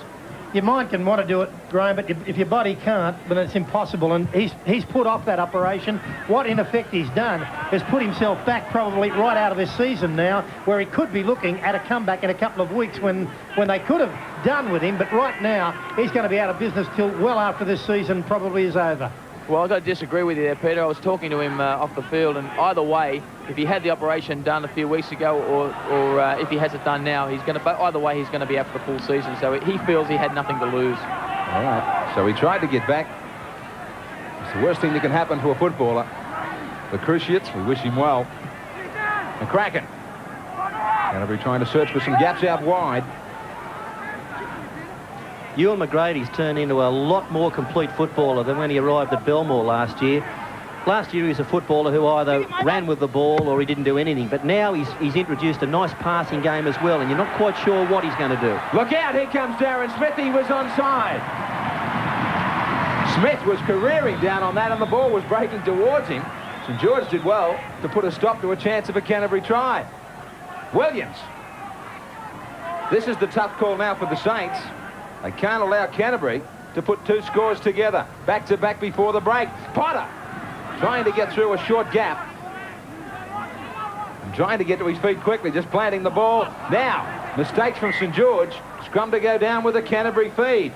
Your mind can want to do it, Graham, but if your body can't, then it's impossible. And he's put off that operation. What, in effect, he's done is put himself back probably right out of this season now, where he could be looking at a comeback in a couple of weeks when they could have done with him. But right now, he's going to be out of business till well after this season probably is over. Well, I've got to disagree with you there, Peter. I was talking to him off the field, and either way, if he had the operation done a few weeks ago or if he has it done now, either way, he's going to be out for the full season. So he feels he had nothing to lose. All right. So he tried to get back. It's the worst thing that can happen to a footballer. The Cruciates, we wish him well. McCracken. Canterbury trying to search for some gaps out wide. Ewan McGrady's turned into a lot more complete footballer than when he arrived at Belmore last year. Last year he was a footballer who either ran with the ball or he didn't do anything. But now he's introduced a nice passing game as well, and you're not quite sure what he's going to do. Look out, here comes Darren Smith. He was onside. Smith was careering down on that, and the ball was breaking towards him. St George did well to put a stop to a chance of a Canterbury try. Williams. This is the tough call now for the Saints. They can't allow Canterbury to put 2 scores together, back-to-back before the break. Potter trying to get through a short gap. And trying to get to his feet quickly, just planting the ball. Now, mistakes from St George. Scrum to go down with a Canterbury feed.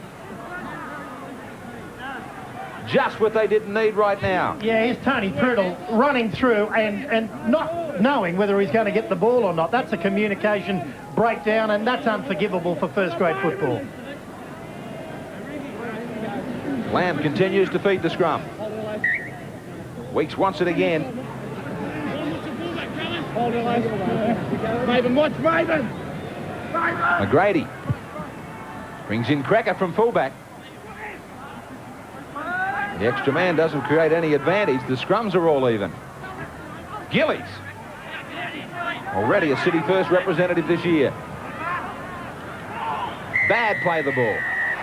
Just what they didn't need right now. Yeah, here's Tony Priddle running through and not knowing whether he's going to get the ball or not. That's a communication breakdown, and that's unforgivable for first-grade football. Lamb continues to feed the scrum. Weeks wants it again. Maven, watch Maven! McGrady brings in Cracker from fullback. The extra man doesn't create any advantage. The scrums are all even. Gillies, already a City First representative this year. Bad play the ball.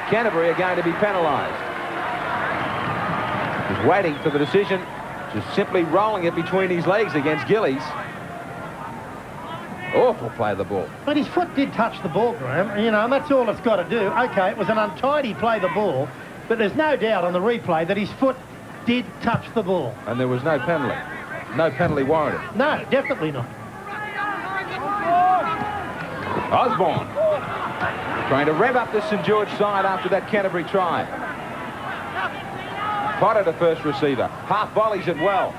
Canterbury are going to be penalised. He's waiting for the decision, just simply rolling it between his legs against Gillies. Awful play the ball. But his foot did touch the ball, Graham, you know, and that's all it's got to do. OK, it was an untidy play the ball, but there's no doubt on the replay that his foot did touch the ball. And there was no penalty. No penalty warranted. No, definitely not. Osborne trying to rev up the St George side after that Canterbury try. Potter the first receiver. Half volleys it well.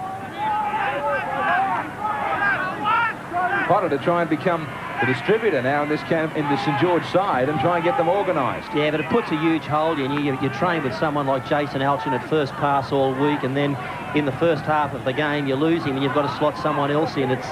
Potter to try and become the distributor now in this St George side and try and get them organised. Yeah, but it puts a huge hold in you. You train with someone like Jason Alchin at first pass all week, and then in the first half of the game you lose him and you've got to slot someone else in. It's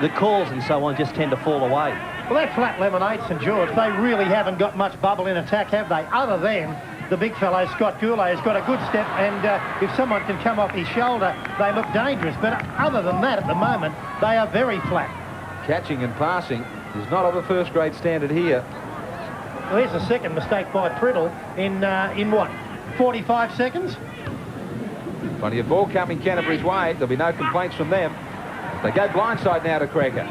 the calls and so on just tend to fall away. Well, that flat lemonade, St George, they really haven't got much bubble in attack, have they? Other than the big fellow, Scott Goulet, has got a good step, and if someone can come off his shoulder, they look dangerous. But other than that, at the moment, they are very flat. Catching and passing is not of a first-grade standard here. Well, here's a second mistake by Priddle in what, 45 seconds? Plenty of ball coming Canterbury's way. There'll be no complaints from them. They go blindside now to Cracker.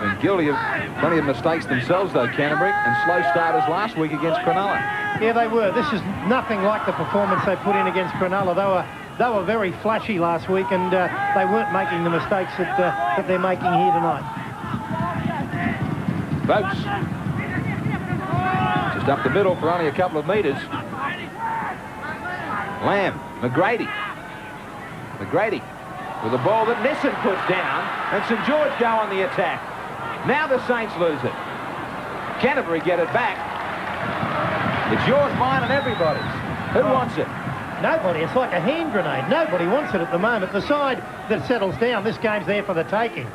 And guilty of plenty of mistakes themselves, though, Canterbury, and slow starters last week against Cronulla. Yeah, they were. This is nothing like the performance they put in against Cronulla. They were very flashy last week, and they weren't making the mistakes that they're making here tonight. Boats. Just up the middle for only a couple of metres. Lamb, McGrady with a ball that Nissen puts down, and St George go on the attack. Now the Saints lose it. Canterbury get it back. It's yours, mine, and everybody's. Who wants it? Nobody. It's like a hand grenade. Nobody wants it at the moment. The side that settles down, this game's there for the taking.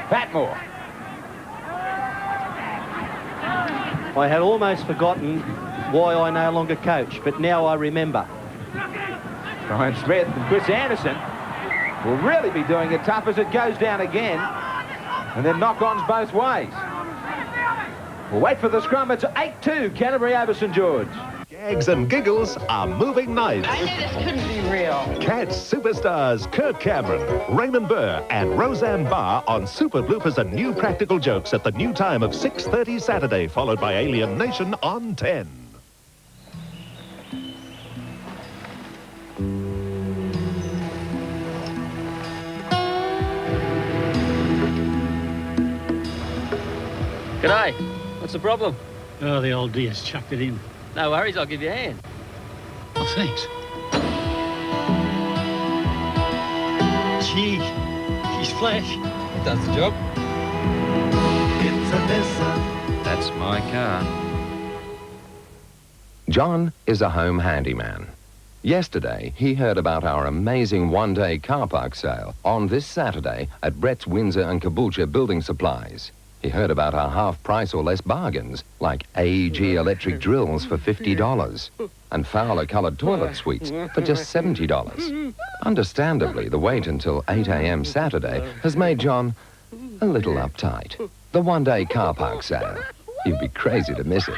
Patmore. I had almost forgotten why I no longer coach, but now I remember. Brian Smith and Chris Anderson will really be doing it tough as it goes down again. And then knock-ons both ways. We'll wait for the scrum. It's 8-2, Canterbury over St George. Gags and giggles are moving nights. I knew this couldn't be real. Catch superstars Kirk Cameron, Raymond Burr and Roseanne Barr on super bloopers and new practical jokes at the new time of 6:30 Saturday, followed by Alien Nation on 10. G'day. What's the problem? Oh, the old dear's chucked it in. No worries, I'll give you a hand. Oh, thanks. Gee, she's flash. Does the job. It's a Nissan. That's my car. John is a home handyman. Yesterday, he heard about our amazing one-day car park sale on this Saturday at Brett's Windsor and Caboolture Building Supplies. He heard about our half-price or less bargains, like AEG electric drills for $50 and Fowler-coloured toilet suites for just $70. Understandably, the wait until 8 a.m. Saturday has made John a little uptight. The one-day car park sale. He'd be crazy to miss it.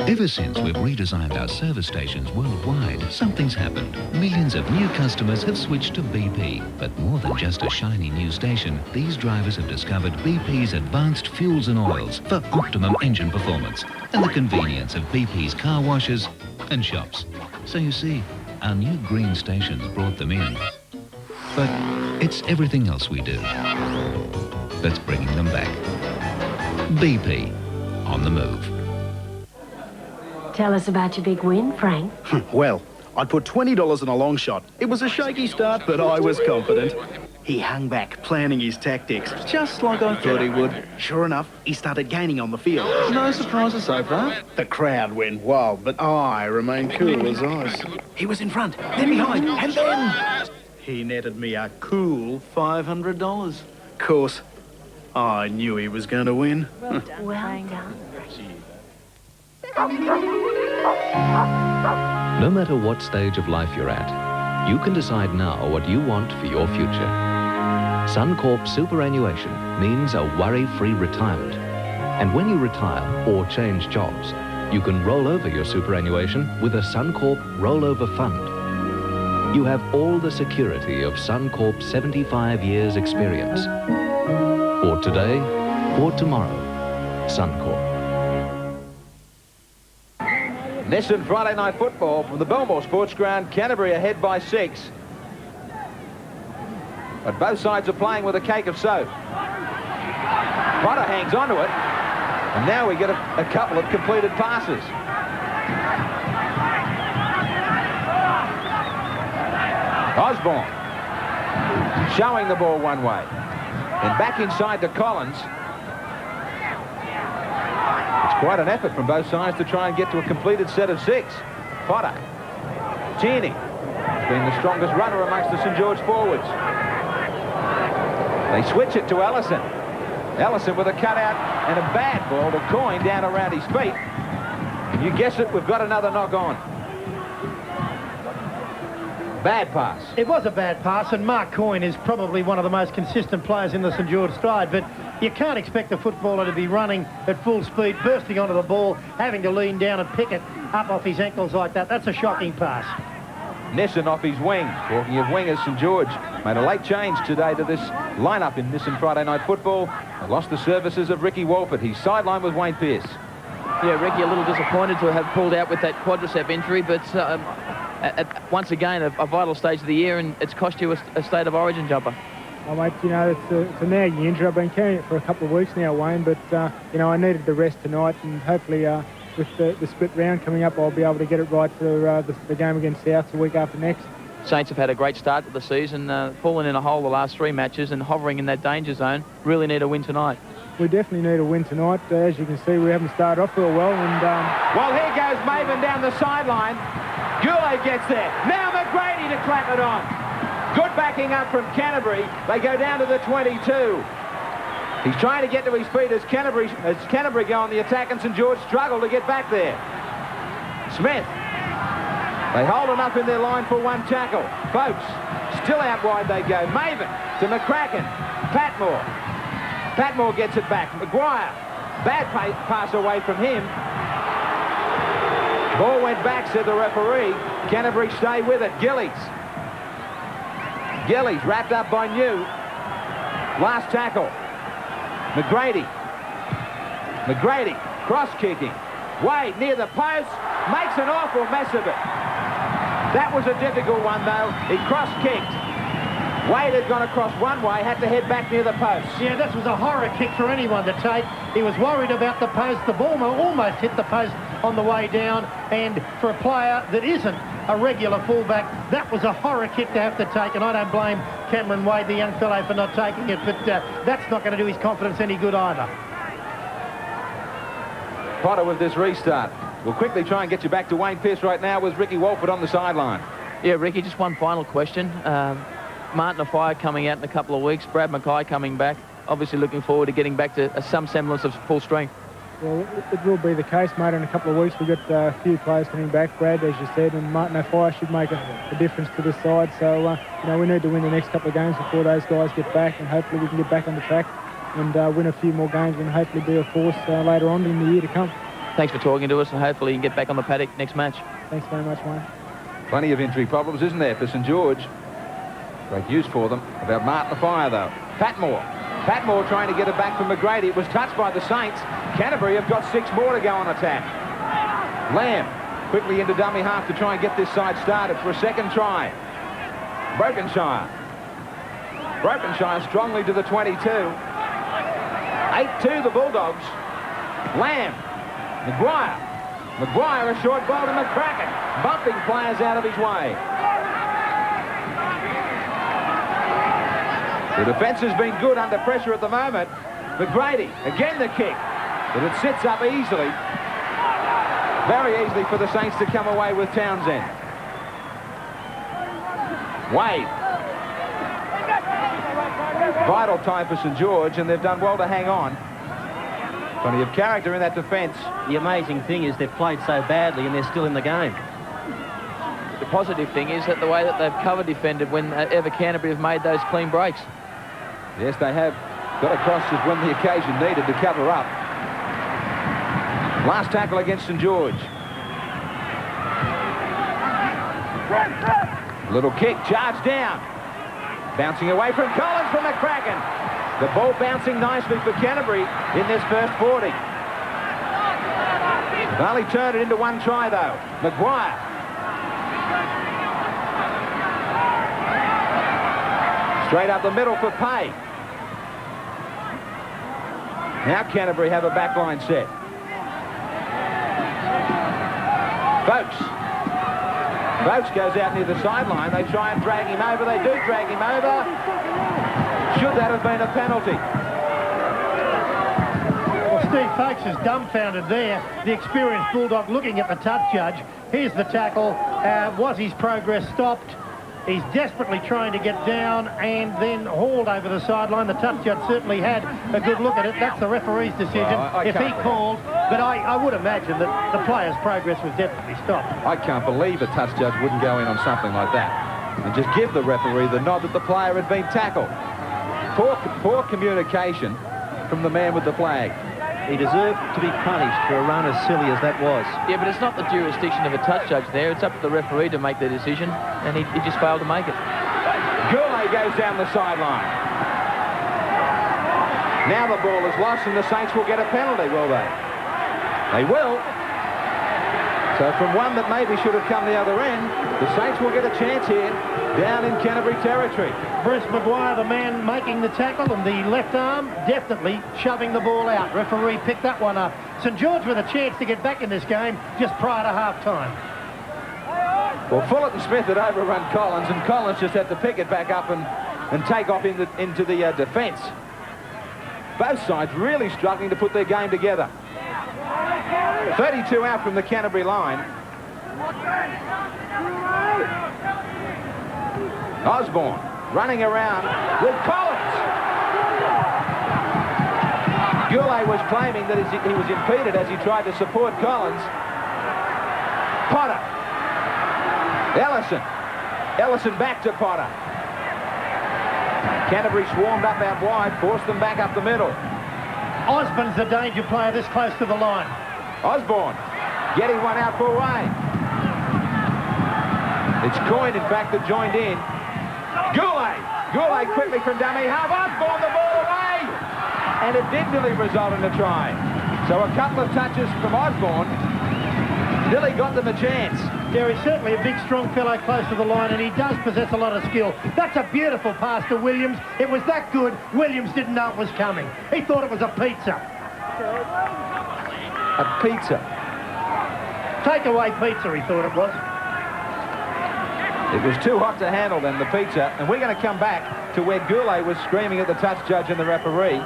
Ever since we've redesigned our service stations worldwide, something's happened. Millions of new customers have switched to BP. But more than just a shiny new station, these drivers have discovered BP's advanced fuels and oils for optimum engine performance and the convenience of BP's car washes and shops. So you see, our new green stations brought them in. But it's everything else we do that's bringing them back. BP, on the move. Tell us about your big win, Frank. Well, I'd put $20 on a long shot. It was a shaky start, but I was confident. He hung back, planning his tactics, just like I thought he would. Sure enough, he started gaining on the field. No surprises so far. The crowd went wild, but I remained cool as ice. He was in front, then behind, and then... He netted me a cool $500. Of course, I knew he was going to win. Well done. Well done. No matter what stage of life you're at, you can decide now what you want for your future. Suncorp superannuation means a worry-free retirement. And when you retire or change jobs, you can roll over your superannuation with a Suncorp rollover fund. You have all the security of Suncorp's 75 years experience. For today, for tomorrow, Suncorp. Nissan Friday Night Football from the Belmore Sports Ground. Canterbury ahead by 6. But both sides are playing with a cake of soap. Potter hangs onto it. And now we get a couple of completed passes. Osborne showing the ball one way. And back inside to Collins. Quite an effort from both sides to try and get to a completed set of 6. Potter. Tierney being the strongest runner amongst the St George forwards. They switch it to Ellison. Ellison with a cutout and a bad ball to Coyne down around his feet. And you guess it, we've got another knock on. Bad pass. It was a bad pass, and Mark Coyne is probably one of the most consistent players in the St George side, but you can't expect a footballer to be running at full speed, bursting onto the ball, having to lean down and pick it up off his ankles like that. That's a shocking pass. Nissan off his wing. Talking of wingers, St George made a late change today to this lineup in Nissan Friday Night Football. They lost the services of Ricky Walford. He's sidelined with Wayne Pearce. Yeah, Ricky a little disappointed to have pulled out with that quadricep injury, but once again, a vital stage of the year, and it's cost you a State of Origin jumper. Oh, mate, you know, it's a nagging injury. I've been carrying it for a couple of weeks now, Wayne, but, you know, I needed the rest tonight, and hopefully with the split round coming up, I'll be able to get it right for the game against South the week after next. Saints have had a great start to the season, fallen in a hole the last 3 matches and hovering in that danger zone. Really need a win tonight. we definitely need a win tonight. As you can see, we haven't started off real well. And well, here goes Maven down the sideline. Goulet gets there. Now McGrady to clap it on. Good backing up from Canterbury. They go down to the 22. He's trying to get to his feet as Canterbury go on the attack, and St George struggle to get back there. Smith. They hold enough in their line for one tackle. Folks, still out wide they go. Maven to McCracken. Patmore. Patmore gets it back. Maguire. Bad pass away from him. Ball went back, said the referee. Canterbury stay with it. Gillies. Gillies wrapped up by New. Last tackle. McGrady. McGrady cross-kicking. Wade near the post. Makes an awful mess of it. That was a difficult one, though. He cross-kicked. Wade had gone across one way, had to head back near the post. Yeah, this was a horror kick for anyone to take. He was worried about the post. The ball almost hit the post on the way down. And for a player that isn't a regular fullback, that was a horror kick to have to take. And I don't blame Cameron Wade, the young fellow, for not taking it. But that's not going to do his confidence any good either. Potter with this restart. We'll quickly try and get you back to Wayne Pearce right now with Ricky Walford on the sideline. Yeah, Ricky, just one final question. Martin Afire coming out in a couple of weeks. Brad Mackay coming back. Obviously looking forward to getting back to some semblance of full strength. Well, it will be the case, mate. In a couple of weeks, we've got a few players coming back. Brad, as you said, and Martin Afire should make a difference to the side. So, you know, we need to win the next couple of games before those guys get back, and hopefully we can get back on the track and win a few more games and hopefully be a force later on in the year to come. Thanks for talking to us, and hopefully you can get back on the paddock next match. Thanks very much, mate. Plenty of injury problems, isn't there, for St George? Great news for them about Martin Afire, though. Patmore. Patmore trying to get it back from McGrady. It was touched by the Saints. Canterbury have got 6 more to go on attack. Lamb quickly into dummy half to try and get this side started for a second try. Brokenshire. Brokenshire strongly to the 22. 8-2 the Bulldogs. Lamb. Maguire. Maguire a short ball to McCracken. Bumping players out of his way. The defence has been good under pressure at the moment. McGrady, again the kick. But it sits up easily. Very easily for the Saints to come away with Townsend. Wade. Vital time for St George, and they've done well to hang on. Plenty of character in that defence. The amazing thing is they've played so badly and they're still in the game. The positive thing is that the way that they've cover defended whenever Canterbury have made those clean breaks. Yes, they have got across just when the occasion needed to cover up. Last tackle against St George. Little kick, charge down. Bouncing away from Collins from McCracken. The ball bouncing nicely for Canterbury in this first 40. They've only turned it into one try, though. Maguire. Straight up the middle for Pay. Now Canterbury have a backline set. Folks. Folks goes out near the sideline. They try and drag him over. They do drag him over. Should that have been a penalty? Well, Steve Folks is dumbfounded there. The experienced Bulldog looking at the touch judge. Here's the tackle. Was his progress stopped? He's desperately trying to get down and then hauled over the sideline. The touch judge certainly had a good look at it. That's the referee's decision. Well, if he called, but I would imagine that the player's progress was definitely stopped. I can't believe a touch judge wouldn't go in on something like that and just give the referee the nod that the player had been tackled. Poor communication from the man with the flag. He deserved to be punished for a run as silly as that was. Yeah, but it's not the jurisdiction of a touch judge there. It's up to the referee to make the decision, and he just failed to make it. Goulet goes down the sideline. Now the ball is lost, and the Saints will get a penalty, will they? They will. So from one that maybe should have come the other end, the Saints will get a chance here down in Canterbury territory. Bruce Maguire, the man making the tackle, and the left arm definitely shoving the ball out. Referee picked that one up. St George with a chance to get back in this game just prior to half-time. Well, Fullett and Smith had overrun Collins, and Collins just had to pick it back up and take off into the defence. Both sides really struggling to put their game together. 32 out from the Canterbury line. Osborne running around with Collins. Goulet was claiming that he was impeded as he tried to support Collins. Potter. Ellison back to Potter. Canterbury swarmed up out wide, forced them back up the middle. Osborne's a danger player this close to the line. Osborne getting one out for Wayne. It's Coyne, in fact, that joined in. Goulet quickly from dummy half. Osborne, the ball away. And it did nearly result in a try. So a couple of touches from Osborne nearly got them a chance. Yeah, he's certainly a big, strong fellow close to the line, and he does possess a lot of skill. That's a beautiful pass to Williams. It was that good, Williams didn't know it was coming. He thought it was a pizza. A pizza? Takeaway pizza, he thought it was. It was too hot to handle then, the pizza. And we're going to come back to where Goulet was screaming at the touch judge and the referee.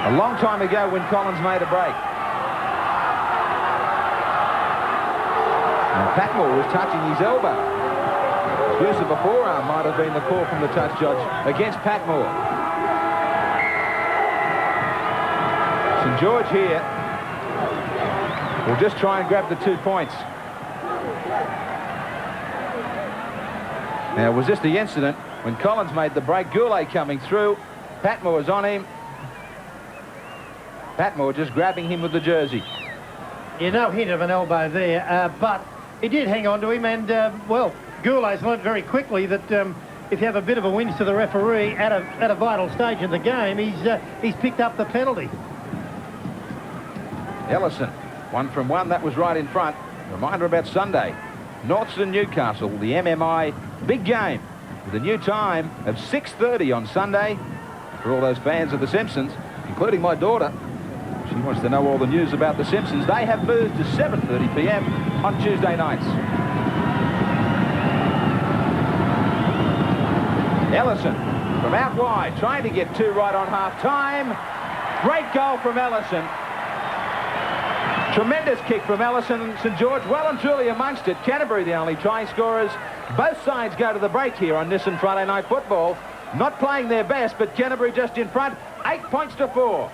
A long time ago when Collins made a break. And Patmore was touching his elbow. Use of a forearm might have been the call from the touch judge against Patmore. St George here will just try and grab the 2 points. Now, was this the incident when Collins made the break? Goulet coming through. Patmore was on him. Patmore just grabbing him with the jersey. Yeah, no hint of an elbow there, but he did hang on to him, and, well, Goulet's learnt very quickly that if you have a bit of a whinge to the referee at a vital stage in the game, he's picked up the penalty. Ellison, 1 from 1, that was right in front. Reminder about Sunday. Northston Newcastle, the MMI big game, with a new time of 6:30 on Sunday. For all those fans of The Simpsons, including my daughter, she wants to know all the news about The Simpsons. They have moved to 7:30 p.m. on Tuesday nights. Ellison from out wide, trying to get 2 right on half-time. Great goal from Ellison. Tremendous kick from Ellison. St George well and truly amongst it. Canterbury the only try scorers. Both sides go to the break here on Nissan Friday Night Football. Not playing their best, but Canterbury just in front. 8 points to 4.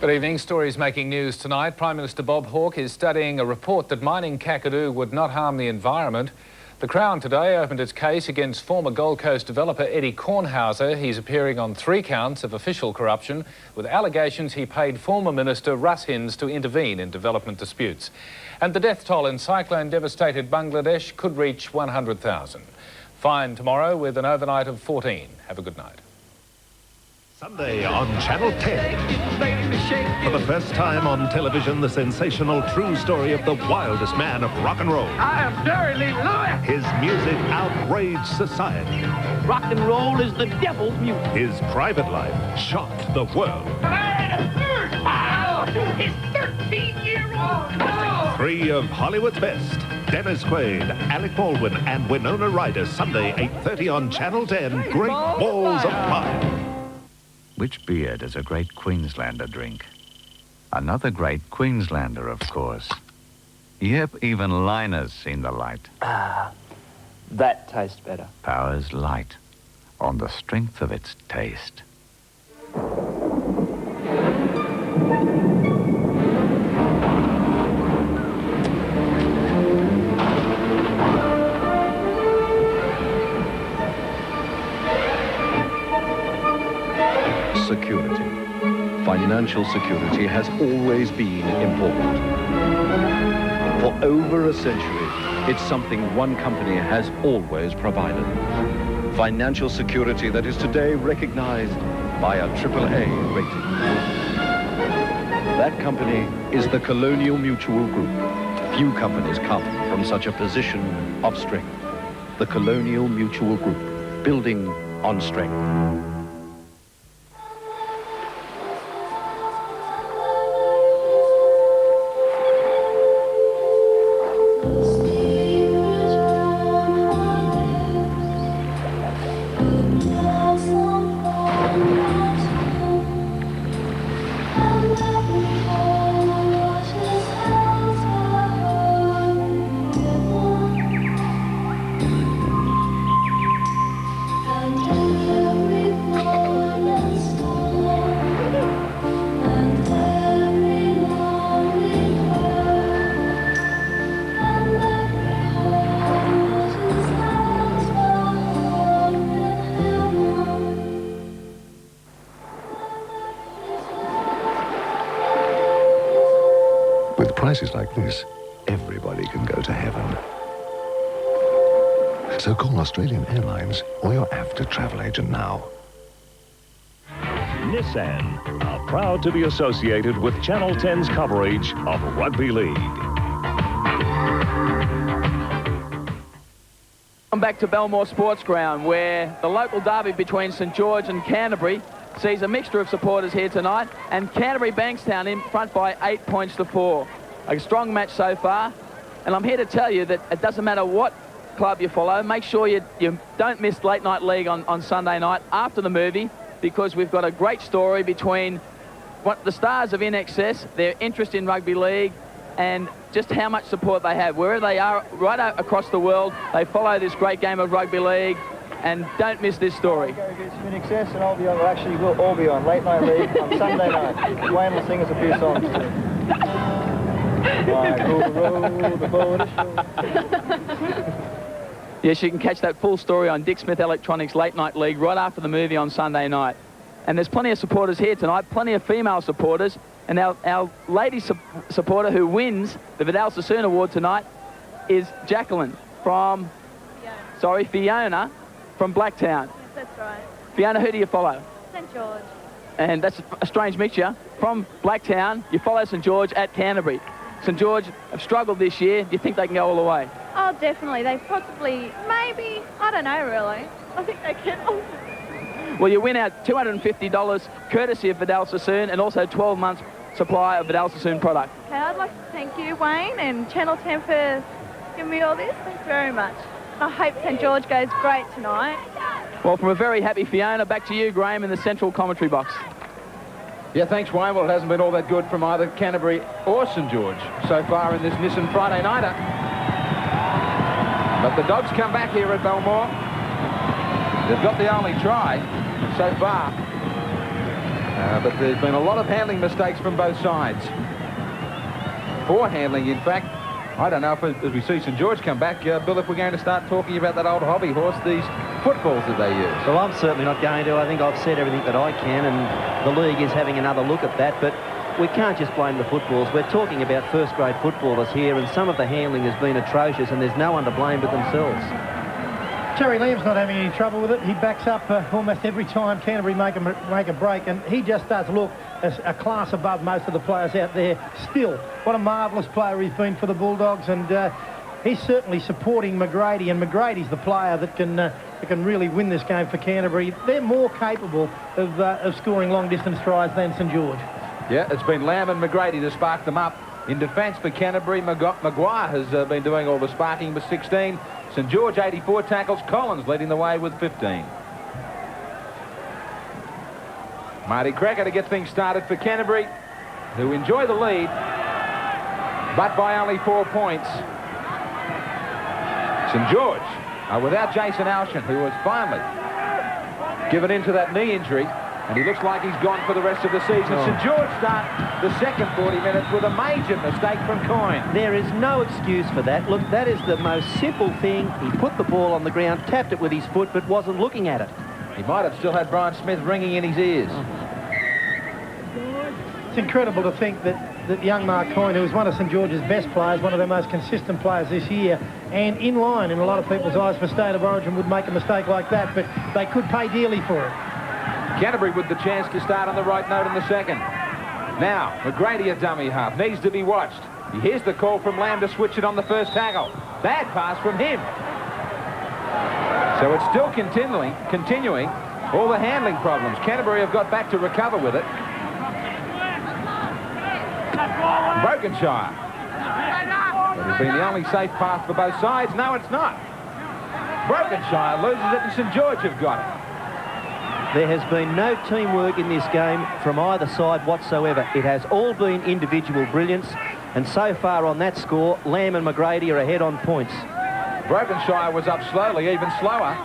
Good evening. Stories making news tonight. Prime Minister Bob Hawke is studying a report that mining Kakadu would not harm the environment. The Crown today opened its case against former Gold Coast developer Eddie Kornhauser. He's appearing on 3 counts of official corruption with allegations he paid former Minister Russ Hinds to intervene in development disputes. And the death toll in cyclone-devastated Bangladesh could reach 100,000. Fine tomorrow with an overnight of 14. Have a good night. Sunday on Channel 10. For the first time on television, the sensational true story of the wildest man of rock and roll. I am Jerry Lee Lewis. His music outraged society. Rock and roll is the devil's music. His private life shocked the world. His 13-year-old. 3 of Hollywood's best. Dennis Quaid, Alec Baldwin, and Winona Ryder. Sunday, 8:30 on Channel 10. Great Balls of Fire. Which beer does a great Queenslander drink? Another great Queenslander, of course. Yep, even Liners seen the light. That tastes better. Powers Light, on the strength of its taste. Security. Financial security has always been important. For over a century, it's something one company has always provided. Financial security that is today recognized by a AAA rating. That company is the Colonial Mutual Group. Few companies come from such a position of strength. The Colonial Mutual Group, building on strength. prices like this, everybody can go to heaven. So call Australian Airlines or your AFTA travel agent now. Nissan are proud to be associated with Channel 10's coverage of Rugby League. I'm back to Belmore Sports Ground, where the local derby between St George and Canterbury sees a mixture of supporters here tonight, and Canterbury Bankstown in front by 8 points to 4. A strong match so far, and I'm here to tell you that it doesn't matter what club you follow, make sure you don't miss Late Night League on Sunday night after the movie, because we've got a great story between the stars of In Excess, their interest in rugby league, and just how much support they have. Wherever they are right across the world, they follow this great game of rugby league, and don't miss this story. Go against In Excess, and I'll be on, actually we'll all be on Late Night League on Sunday night. Wayne will sing us a few songs too. I will roll the boat ashore. Yes, you can catch that full story on Dick Smith Electronics Late Night League right after the movie on Sunday night. And there's plenty of supporters here tonight, plenty of female supporters. And our lady supporter who wins the Vidal Sassoon Award tonight is Jacqueline from... Fiona from Blacktown. Yes, that's right. Fiona, who do you follow? St George. And that's a strange mixture. From Blacktown, you follow St George at Canterbury. St George have struggled this year. Do you think they can go all the way? Oh, definitely. They possibly, maybe, I don't know really. I think they can. Well, you win out $250 courtesy of Vidal Sassoon, and also 12 months supply of Vidal Sassoon product. Okay, I'd like to thank you, Wayne, and Channel 10 for giving me all this. Thanks very much. I hope St George goes great tonight. Well, from a very happy Fiona, back to you, Graham, in the central commentary box. Yeah, thanks, Wayne. Well, it hasn't been all that good from either Canterbury or St George so far in this Nissan Friday nighter. But the Dogs come back here at Belmore. They've got the only try so far. But there's been a lot of handling mistakes from both sides. Poor handling, in fact. I don't know if, as we see St George come back, Bill, if we're going to start talking about that old hobby horse, these footballs that they use. Well, I'm certainly not going to. I think I've said everything that I can, and the league is having another look at that. But we can't just blame the footballs. We're talking about first-grade footballers here, and some of the handling has been atrocious, and there's no one to blame but themselves. Terry Lamb's not having any trouble with it. He backs up almost every time Canterbury make a break, and he just does look as a class above most of the players out there still. What a marvellous player he's been for the Bulldogs, and he's certainly supporting McGrady, and McGrady's the player that can really win this game for Canterbury. They're more capable of scoring long-distance tries than St George. Yeah, it's been Lamb and McGrady to spark them up. In defence for Canterbury, Maguire has been doing all the sparking with 16. St George 84 tackles. Collins leading the way with 15. Marty Cracker to get things started for Canterbury, who enjoy the lead, but by only 4 points. St George are without Jason Alshan, who was finally given into that knee injury, and he looks like he's gone for the rest of the season. St George start the second 40 minutes with a major mistake from Coyne. There is no excuse for that. Look, that is the most simple thing. He put the ball on the ground, tapped it with his foot, but wasn't looking at it. He might have still had Brian Smith ringing in his ears. It's incredible to think that young Mark Coyne, who is one of St George's best players, one of their most consistent players this year, and in line in a lot of people's eyes for State of Origin, would make a mistake like that, but they could pay dearly for it. Canterbury with the chance to start on the right note in the second. Now, McGrady a dummy half, needs to be watched. He hears the call from Lamb to switch it on the first tackle. Bad pass from him. So it's still continuing all the handling problems. Canterbury have got back to recover with it. Brokenshire. But it's been the only safe path for both sides. No, it's not. Brokenshire loses it, and St George have got it. There has been no teamwork in this game from either side whatsoever. It has all been individual brilliance, and so far on that score, Lamb and McGrady are ahead on points. Brokenshire was up slowly, even slower.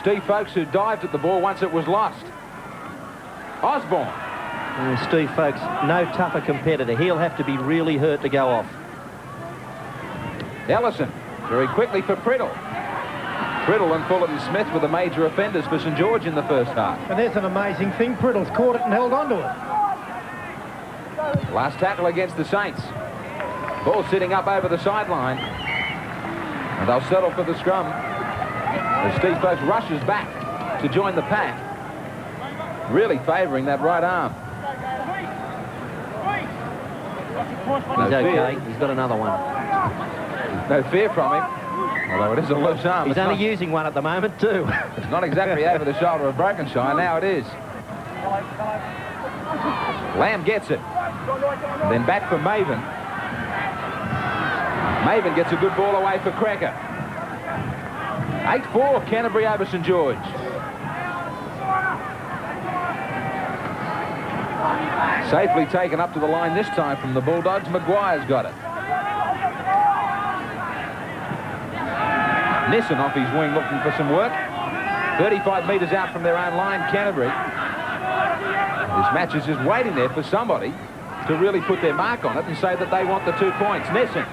Steve Folkes, who dived at the ball once it was lost. Osborne. Steve Folkes, no tougher competitor. He'll have to be really hurt to go off. Ellison, very quickly for Priddle. Priddle and Fullerton Smith were the major offenders for St George in the first half. And there's an amazing thing. Priddle's caught it and held on to it. Last tackle against the Saints. Ball sitting up over the sideline. And they'll settle for the scrum as Steve Folks rushes back to join the pack. Really favouring that right arm. He's okay. He's got another one. No fear from him, although it is a loose arm. He's only using one at the moment, too. It's not exactly over the shoulder of Brokenshire. Now it is. Lamb gets it. And then back for Maven. Maven gets a good ball away for Cracker. 8-4, Canterbury over St George. Safely taken up to the line this time from the Bulldogs. Maguire's got it. Nissen off his wing looking for some work. 35 metres out from their own line, Canterbury. This match is just waiting there for somebody to really put their mark on it and say that they want the 2 points. Nissen.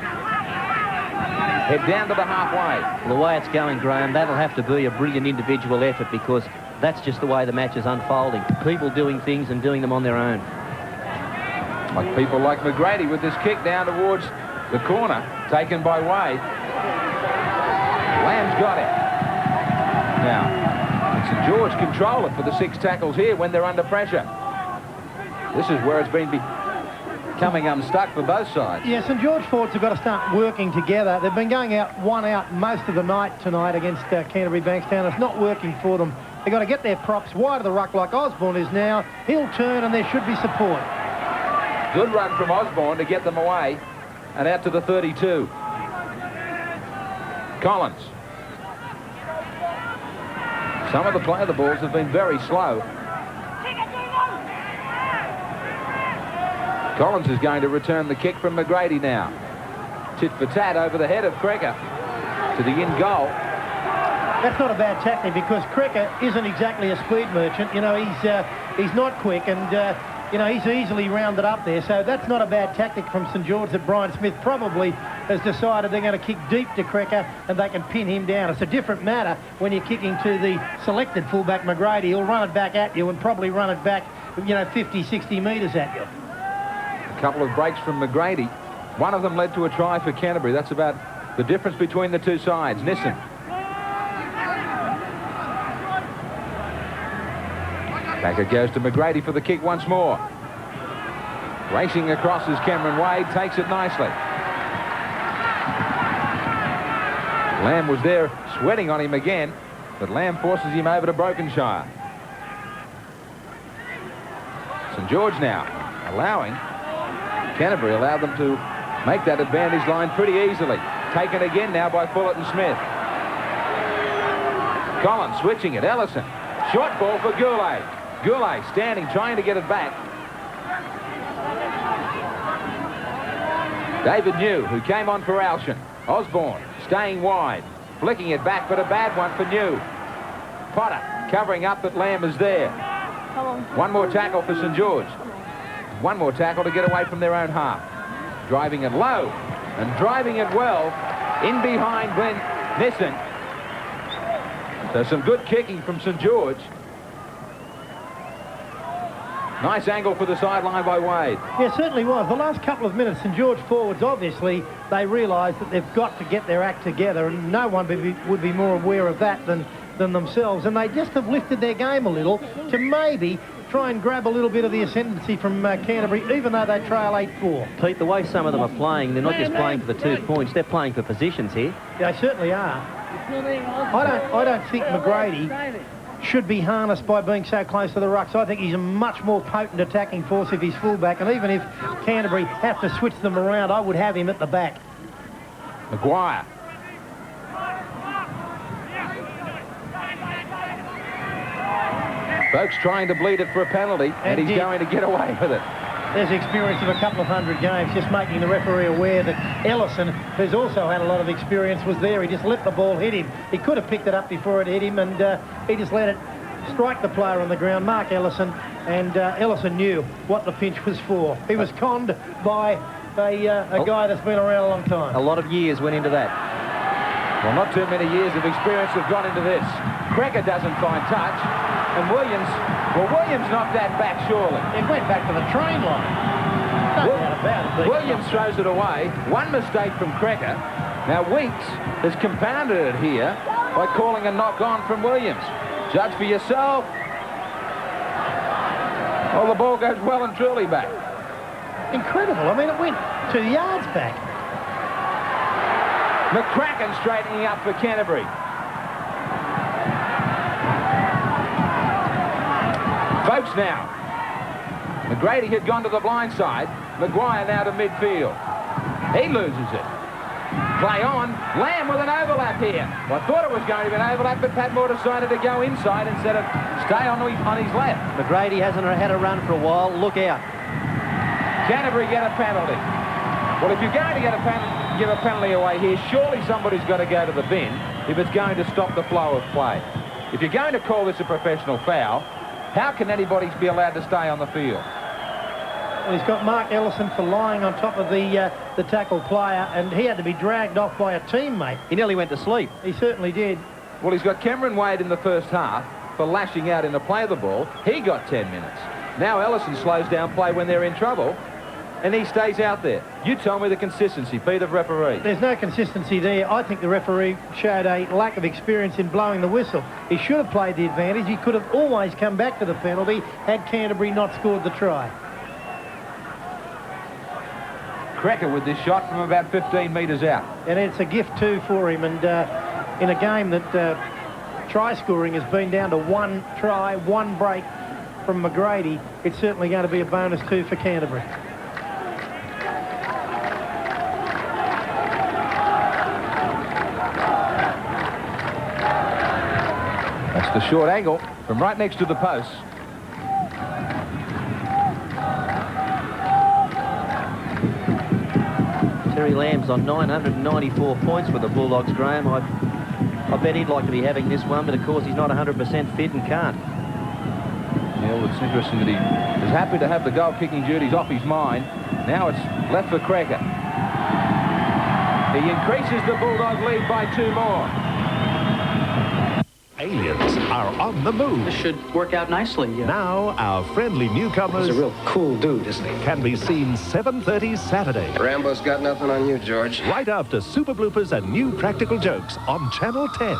Head down to the halfway. Well, the way it's going, Graham, that'll have to be a brilliant individual effort because that's just the way the match is unfolding. People doing things and doing them on their own. Like people like McGrady with this kick down towards the corner, taken by Wade. Lamb's got it. Now, St George control it for the 6 tackles here when they're under pressure. This is where it's been becoming unstuck for both sides. Yeah, St George forwards have got to start working together. They've been going out one out most of the night tonight against Canterbury Bankstown. It's not working for them. They've got to get their props wide of the ruck like Osborne is now. He'll turn and there should be support. Good run from Osborne to get them away and out to the 32. Collins. Some of the play of the balls have been very slow. Collins is going to return the kick from McGrady now. Tit for tat over the head of Crecker to the in goal. That's not a bad tactic because Crecker isn't exactly a speed merchant. You know, he's not quick and, you know, he's easily rounded up there. So that's not a bad tactic from St George that Brian Smith probably has decided they're going to kick deep to Crecker and they can pin him down. It's a different matter when you're kicking to the selected fullback McGrady. He'll run it back at you and probably run it back, you know, 50, 60 metres at you. A couple of breaks from McGrady. One of them led to a try for Canterbury. That's about the difference between the two sides. Nissen. Back it goes to McGrady for the kick once more. Racing across is Cameron Wade, takes it nicely. Lamb was there sweating on him again, but Lamb forces him over to Brokenshire. St George now allowing, Canterbury allowed them to make that advantage line pretty easily. Taken again now by Fullerton Smith. Collins switching it, Ellison. Short ball for Goulet. Goulet standing, trying to get it back. David New, who came on for Alshan. Osborne staying wide, flicking it back, but a bad one for New. Potter covering up that Lamb is there. One more tackle for St George. One more tackle to get away from their own half. Driving it low and driving it well in behind Glenn Nissen. So some good kicking from St George. Nice angle for the sideline by Wade. Yeah, it certainly was. The last couple of minutes, St George forwards, obviously, they realised that they've got to get their act together, and no one would be more aware of that than themselves. And they just have lifted their game a little to maybe try and grab a little bit of the ascendancy from Canterbury, even though they trail 8-4. Pete, the way some of them are playing, they're not just playing for the 2 points, they're playing for positions here. They certainly are. I don't think McGrady should be harnessed by being so close to the rucks. I think he's a much more potent attacking force if he's fullback, and even if Canterbury have to switch them around, I would have him at the back. Maguire. Folks trying to bleed it for a penalty, and he's going to get away with it. There's the experience of a couple of hundred games, just making the referee aware that Ellison, who's also had a lot of experience, was there. He just let the ball hit him. He could have picked it up before it hit him, and he just let it strike the player on the ground, Mark Ellison, and Ellison knew what the pinch was for. He was conned by a guy that's been around a long time. A lot of years went into that. Well, not too many years of experience have gone into this. Crecker doesn't find touch, and Williams knocked that back surely. It went back to the train line. No doubt about it. Williams throws it away. One mistake from Cracker. Now Weeks has compounded it here by calling a knock on from Williams. Judge for yourself. Well, the ball goes well and truly back. Incredible. I mean, it went 2 yards back. McCracken straightening up for Canterbury. Folks now. McGrady had gone to the blind side. Maguire now to midfield. He loses it. Play on. Lamb with an overlap here. Well, I thought it was going to be an overlap, but Patmore decided to go inside instead of stay on his left. McGrady hasn't had a run for a while. Look out. Canterbury get a penalty. Well, if you're going to give a penalty away here, surely somebody's got to go to the bin if it's going to stop the flow of play. If you're going to call this a professional foul, how can anybody be allowed to stay on the field? Well, he's got Mark Ellison for lying on top of the tackle player, and he had to be dragged off by a teammate. He nearly went to sleep. He certainly did. Well, he's got Cameron Wade in the first half for lashing out in the play of the ball. He got 10 minutes. Now Ellison slows down play when they're in trouble, and he stays out there. You tell me the consistency, Pete, of referee. There's no consistency there. I think the referee showed a lack of experience in blowing the whistle. He should have played the advantage. He could have always come back to the penalty had Canterbury not scored the try. Cracker with this shot from about 15 metres out. And it's a gift too for him, and in a game that try scoring has been down to one try, one break from McGrady, it's certainly going to be a bonus too for Canterbury. That's the short angle from right next to the post. Terry Lamb's on 994 points with the Bulldogs, Graham. I bet he'd like to be having this one, but of course he's not 100% fit and can't. Yeah, well, it's interesting that he is happy to have the goal-kicking duties off his mind. Now it's left for Cracker. He increases the Bulldog lead by 2 more. Aliens are on the move. This should work out nicely. Now, our friendly newcomers... He's a real cool dude, isn't he? ...can be seen 7:30 Saturday. Rambo's got nothing on you, George. Right after Super Bloopers and New Practical Jokes on Channel 10.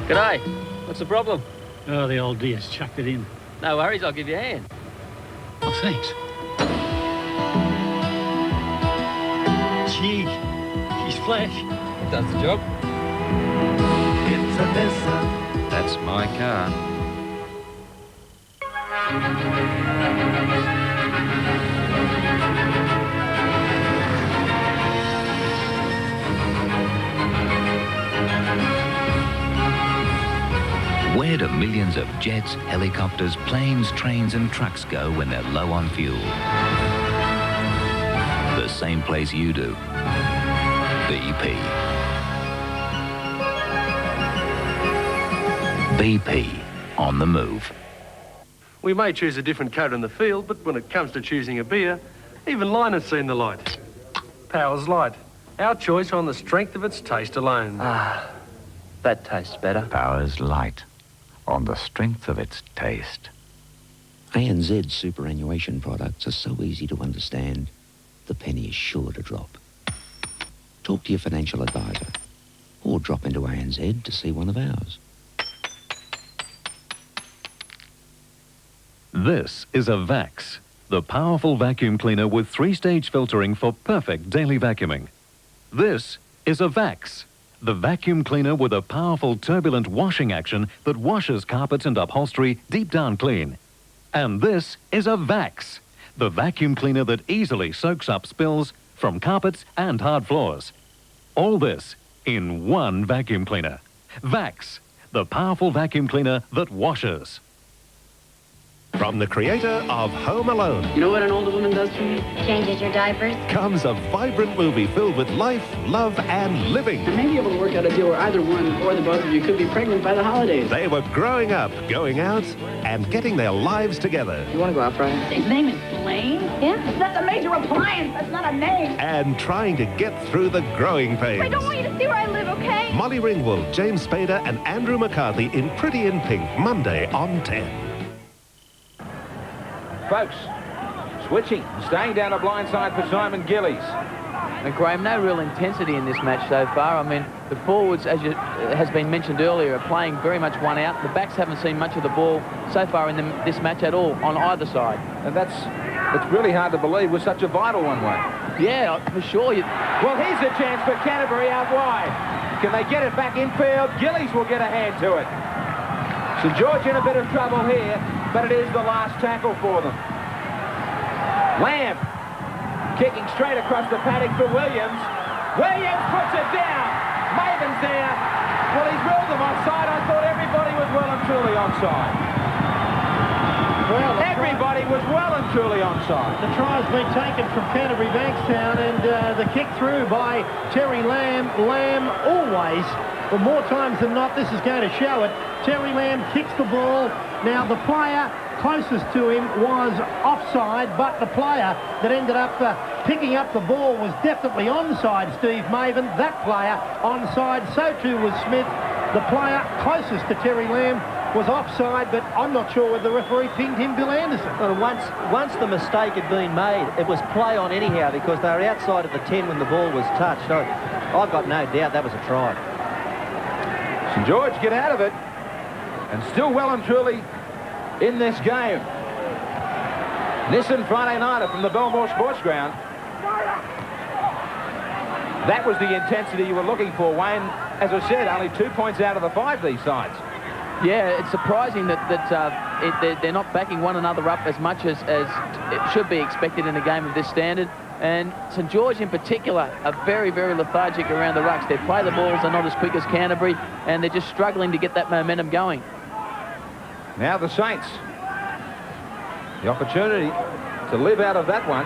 G'day. What's the problem? Oh, the old dear's chucked it in. No worries, I'll give you a hand. Oh, thanks. Gee, she's flash. It does the job. It's a Nissan. That's my car. Where do millions of jets, helicopters, planes, trains and trucks go when they're low on fuel? The same place you do. BP. BP on the move. We may choose a different coat in the field, but when it comes to choosing a beer, even Linus seen the light. Powers Light. Our choice on the strength of its taste alone. Ah, that tastes better. Powers Light, on the strength of its taste. ANZ's superannuation products are so easy to understand, the penny is sure to drop. Talk to your financial advisor, or drop into ANZ to see one of ours. This is a Vax, the powerful vacuum cleaner with 3-stage filtering for perfect daily vacuuming. This is a Vax, the vacuum cleaner with a powerful turbulent washing action that washes carpets and upholstery deep down clean. And this is a Vax, the vacuum cleaner that easily soaks up spills from carpets and hard floors. All this in one vacuum cleaner. Vax, the powerful vacuum cleaner that washes. From the creator of Home Alone. You know what an older woman does for me? Changes your diapers. Comes a vibrant movie filled with life, love, and living. I may be able to work out a deal where either one or the both of you could be pregnant by the holidays. They were growing up, going out, and getting their lives together. You want to go out, Brian? Say, Damon, Lane? Yeah? That's a major appliance. That's not a name. And trying to get through the growing pains. I don't want you to see where I live, okay? Molly Ringwald, James Spader and Andrew McCarthy in Pretty in Pink, Monday on 10. Folks, switching, staying down the blind side for Simon Gillies. And Graham, no real intensity in this match so far. I mean, the forwards, as has been mentioned earlier, are playing very much one out. The backs haven't seen much of the ball so far in this match at all on either side. And it's really hard to believe was such a vital one-way. Yeah, for sure. Well, here's a chance for Canterbury out wide. Can they get it back infield? Gillies will get a hand to it. St George in a bit of trouble here, but it is the last tackle for them. Lamb kicking straight across the paddock for Williams. Williams puts it down. Maven's there. Well, he's ruled them offside. I thought everybody was well and truly onside. Well, everybody was well and truly onside. The try's been taken from Canterbury Bankstown, and the kick through by Terry Lamb. Lamb always, but more times than not, this is going to show it. Terry Lamb kicks the ball. Now, the player closest to him was offside, but the player that ended up picking up the ball was definitely onside, Steve Maven. That player onside, so too was Smith. The player closest to Terry Lamb was offside, but I'm not sure whether the referee pinged him, Bill Anderson. Well, once the mistake had been made, it was play on anyhow because they were outside of the 10 when the ball was touched. So I've got no doubt that was a try. St George get out of it, and still well and truly in this game. Nissan Friday Nighter from the Belmore Sports Ground. That was the intensity you were looking for, Wayne. As I said, only 2 points out of the 5 these sides. Yeah, it's surprising that they're not backing one another up as much as it should be expected in a game of this standard. And St George in particular are very, very lethargic around the rucks. They play the balls, they're not as quick as Canterbury, and they're just struggling to get that momentum going. Now the Saints. The opportunity to live out of that one.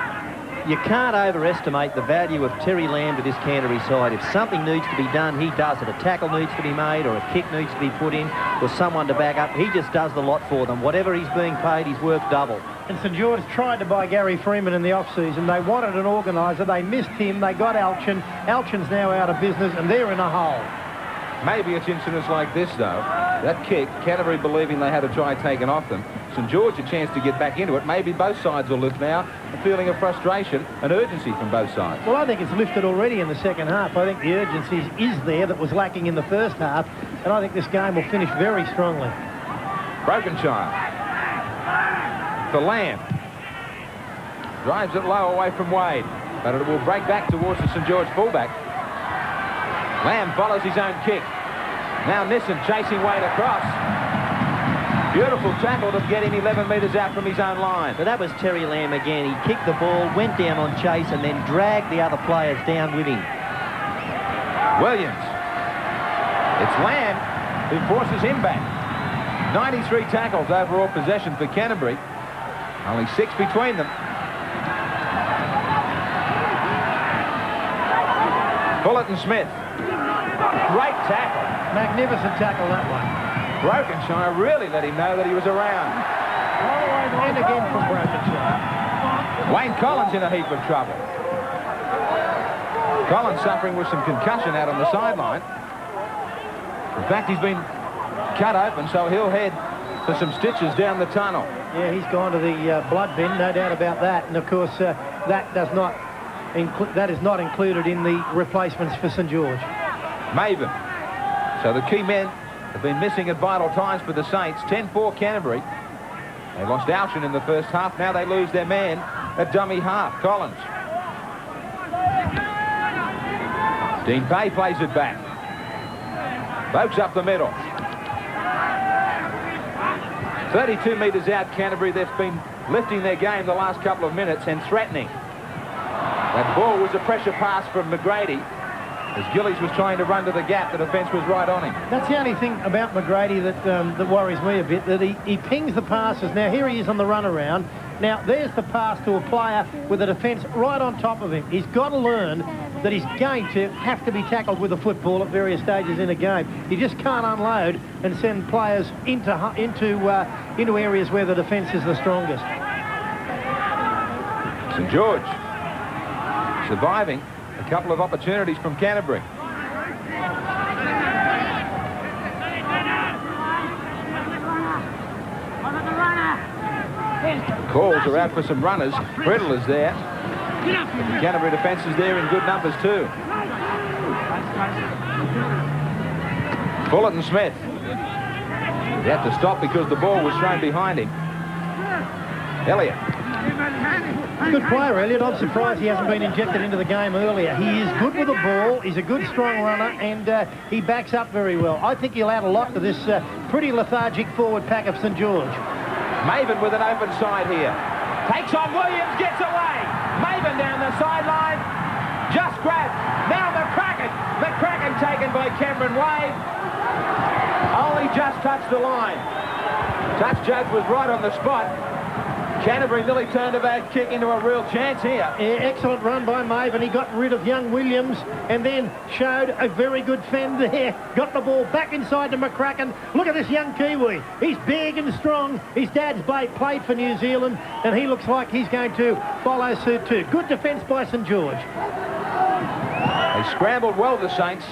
You can't overestimate the value of Terry Lamb to this Canterbury side. If something needs to be done, he does it. A tackle needs to be made or a kick needs to be put in or someone to back up. He just does the lot for them. Whatever he's being paid, he's worth double. And St George tried to buy Gary Freeman in the off-season. They wanted an organiser. They missed him. They got Alchin. Alchin's now out of business and they're in a hole. Maybe it's incidents like this, though. That kick, Canterbury believing they had a try taken off them. St George a chance to get back into it. Maybe both sides will lift now. A feeling of frustration and urgency from both sides. Well, I think it's lifted already in the second half. I think the urgency is there that was lacking in the first half. And I think this game will finish very strongly. Brokenshire. For Lamb. Drives it low away from Wade. But it will break back towards the St George fullback. Lamb follows his own kick. Now Nissan chasing Wade across. Beautiful tackle to get him 11 metres out from his own line. But that was Terry Lamb again. He kicked the ball, went down on chase, and then dragged the other players down with him. Williams. It's Lamb who forces him back. 93 tackles overall possession for Canterbury. Only 6 between them. Fullerton Smith. Great tackle. Magnificent tackle, that one. Brokenshire really let him know that he was around. And again from Brokenshire. Wayne Collins in a heap of trouble. Collins suffering with some concussion out on the sideline. In fact, he's been cut open, so he'll head for some stitches down the tunnel. Yeah, he's gone to the blood bin, no doubt about that. And of course, that is not included in the replacements for St George. Maven. So the key men have been missing at vital times for the Saints. 10-4 Canterbury. They lost Alchin in the first half. Now they lose their man at dummy half, Collins. Dean Bay plays it back. Boaks up the middle. 32 metres out, Canterbury. They've been lifting their game the last couple of minutes and threatening. That ball was a pressure pass from McGrady. As Gillies was trying to run to the gap, the defence was right on him. That's the only thing about McGrady that worries me a bit, that he pings the passes. Now, here he is on the run around. Now, there's the pass to a player with the defence right on top of him. He's got to learn that he's going to have to be tackled with a football at various stages in a game. You just can't unload and send players into areas where the defence is the strongest. St George surviving a couple of opportunities from Canterbury. Calls are out for some runners. Brittle is there. The Canterbury defence is there in good numbers too. Fullerton Smith. He had to stop because the ball was thrown behind him. Elliott. Good player, Elliott. I'm surprised he hasn't been injected into the game earlier. He is good with the ball. He's a good, strong runner, and he backs up very well. I think he'll add a lot to this pretty lethargic forward pack of St George. Maven with an open side here. Takes on Williams, gets away. Maven down the sideline. Just grabbed. Now McCracken. McCracken taken by Cameron Wade. Only just touched the line. Touch judge was right on the spot. Canterbury nearly turned a bad kick into a real chance here. Yeah, excellent run by Maven. He got rid of young Williams and then showed a very good fend there. Got the ball back inside to McCracken. Look at this young Kiwi. He's big and strong. His dad's played for New Zealand, and he looks like he's going to follow suit too. Good defence by St George. They scrambled well, the Saints.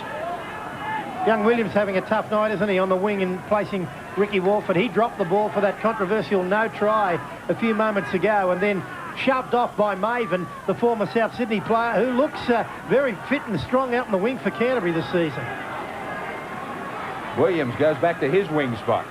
Young Williams having a tough night, isn't he, on the wing and placing Ricky Walford. He dropped the ball for that controversial no try a few moments ago and then shoved off by Maven, the former South Sydney player, who looks very fit and strong out in the wing for Canterbury this season. Williams goes back to his wing spot.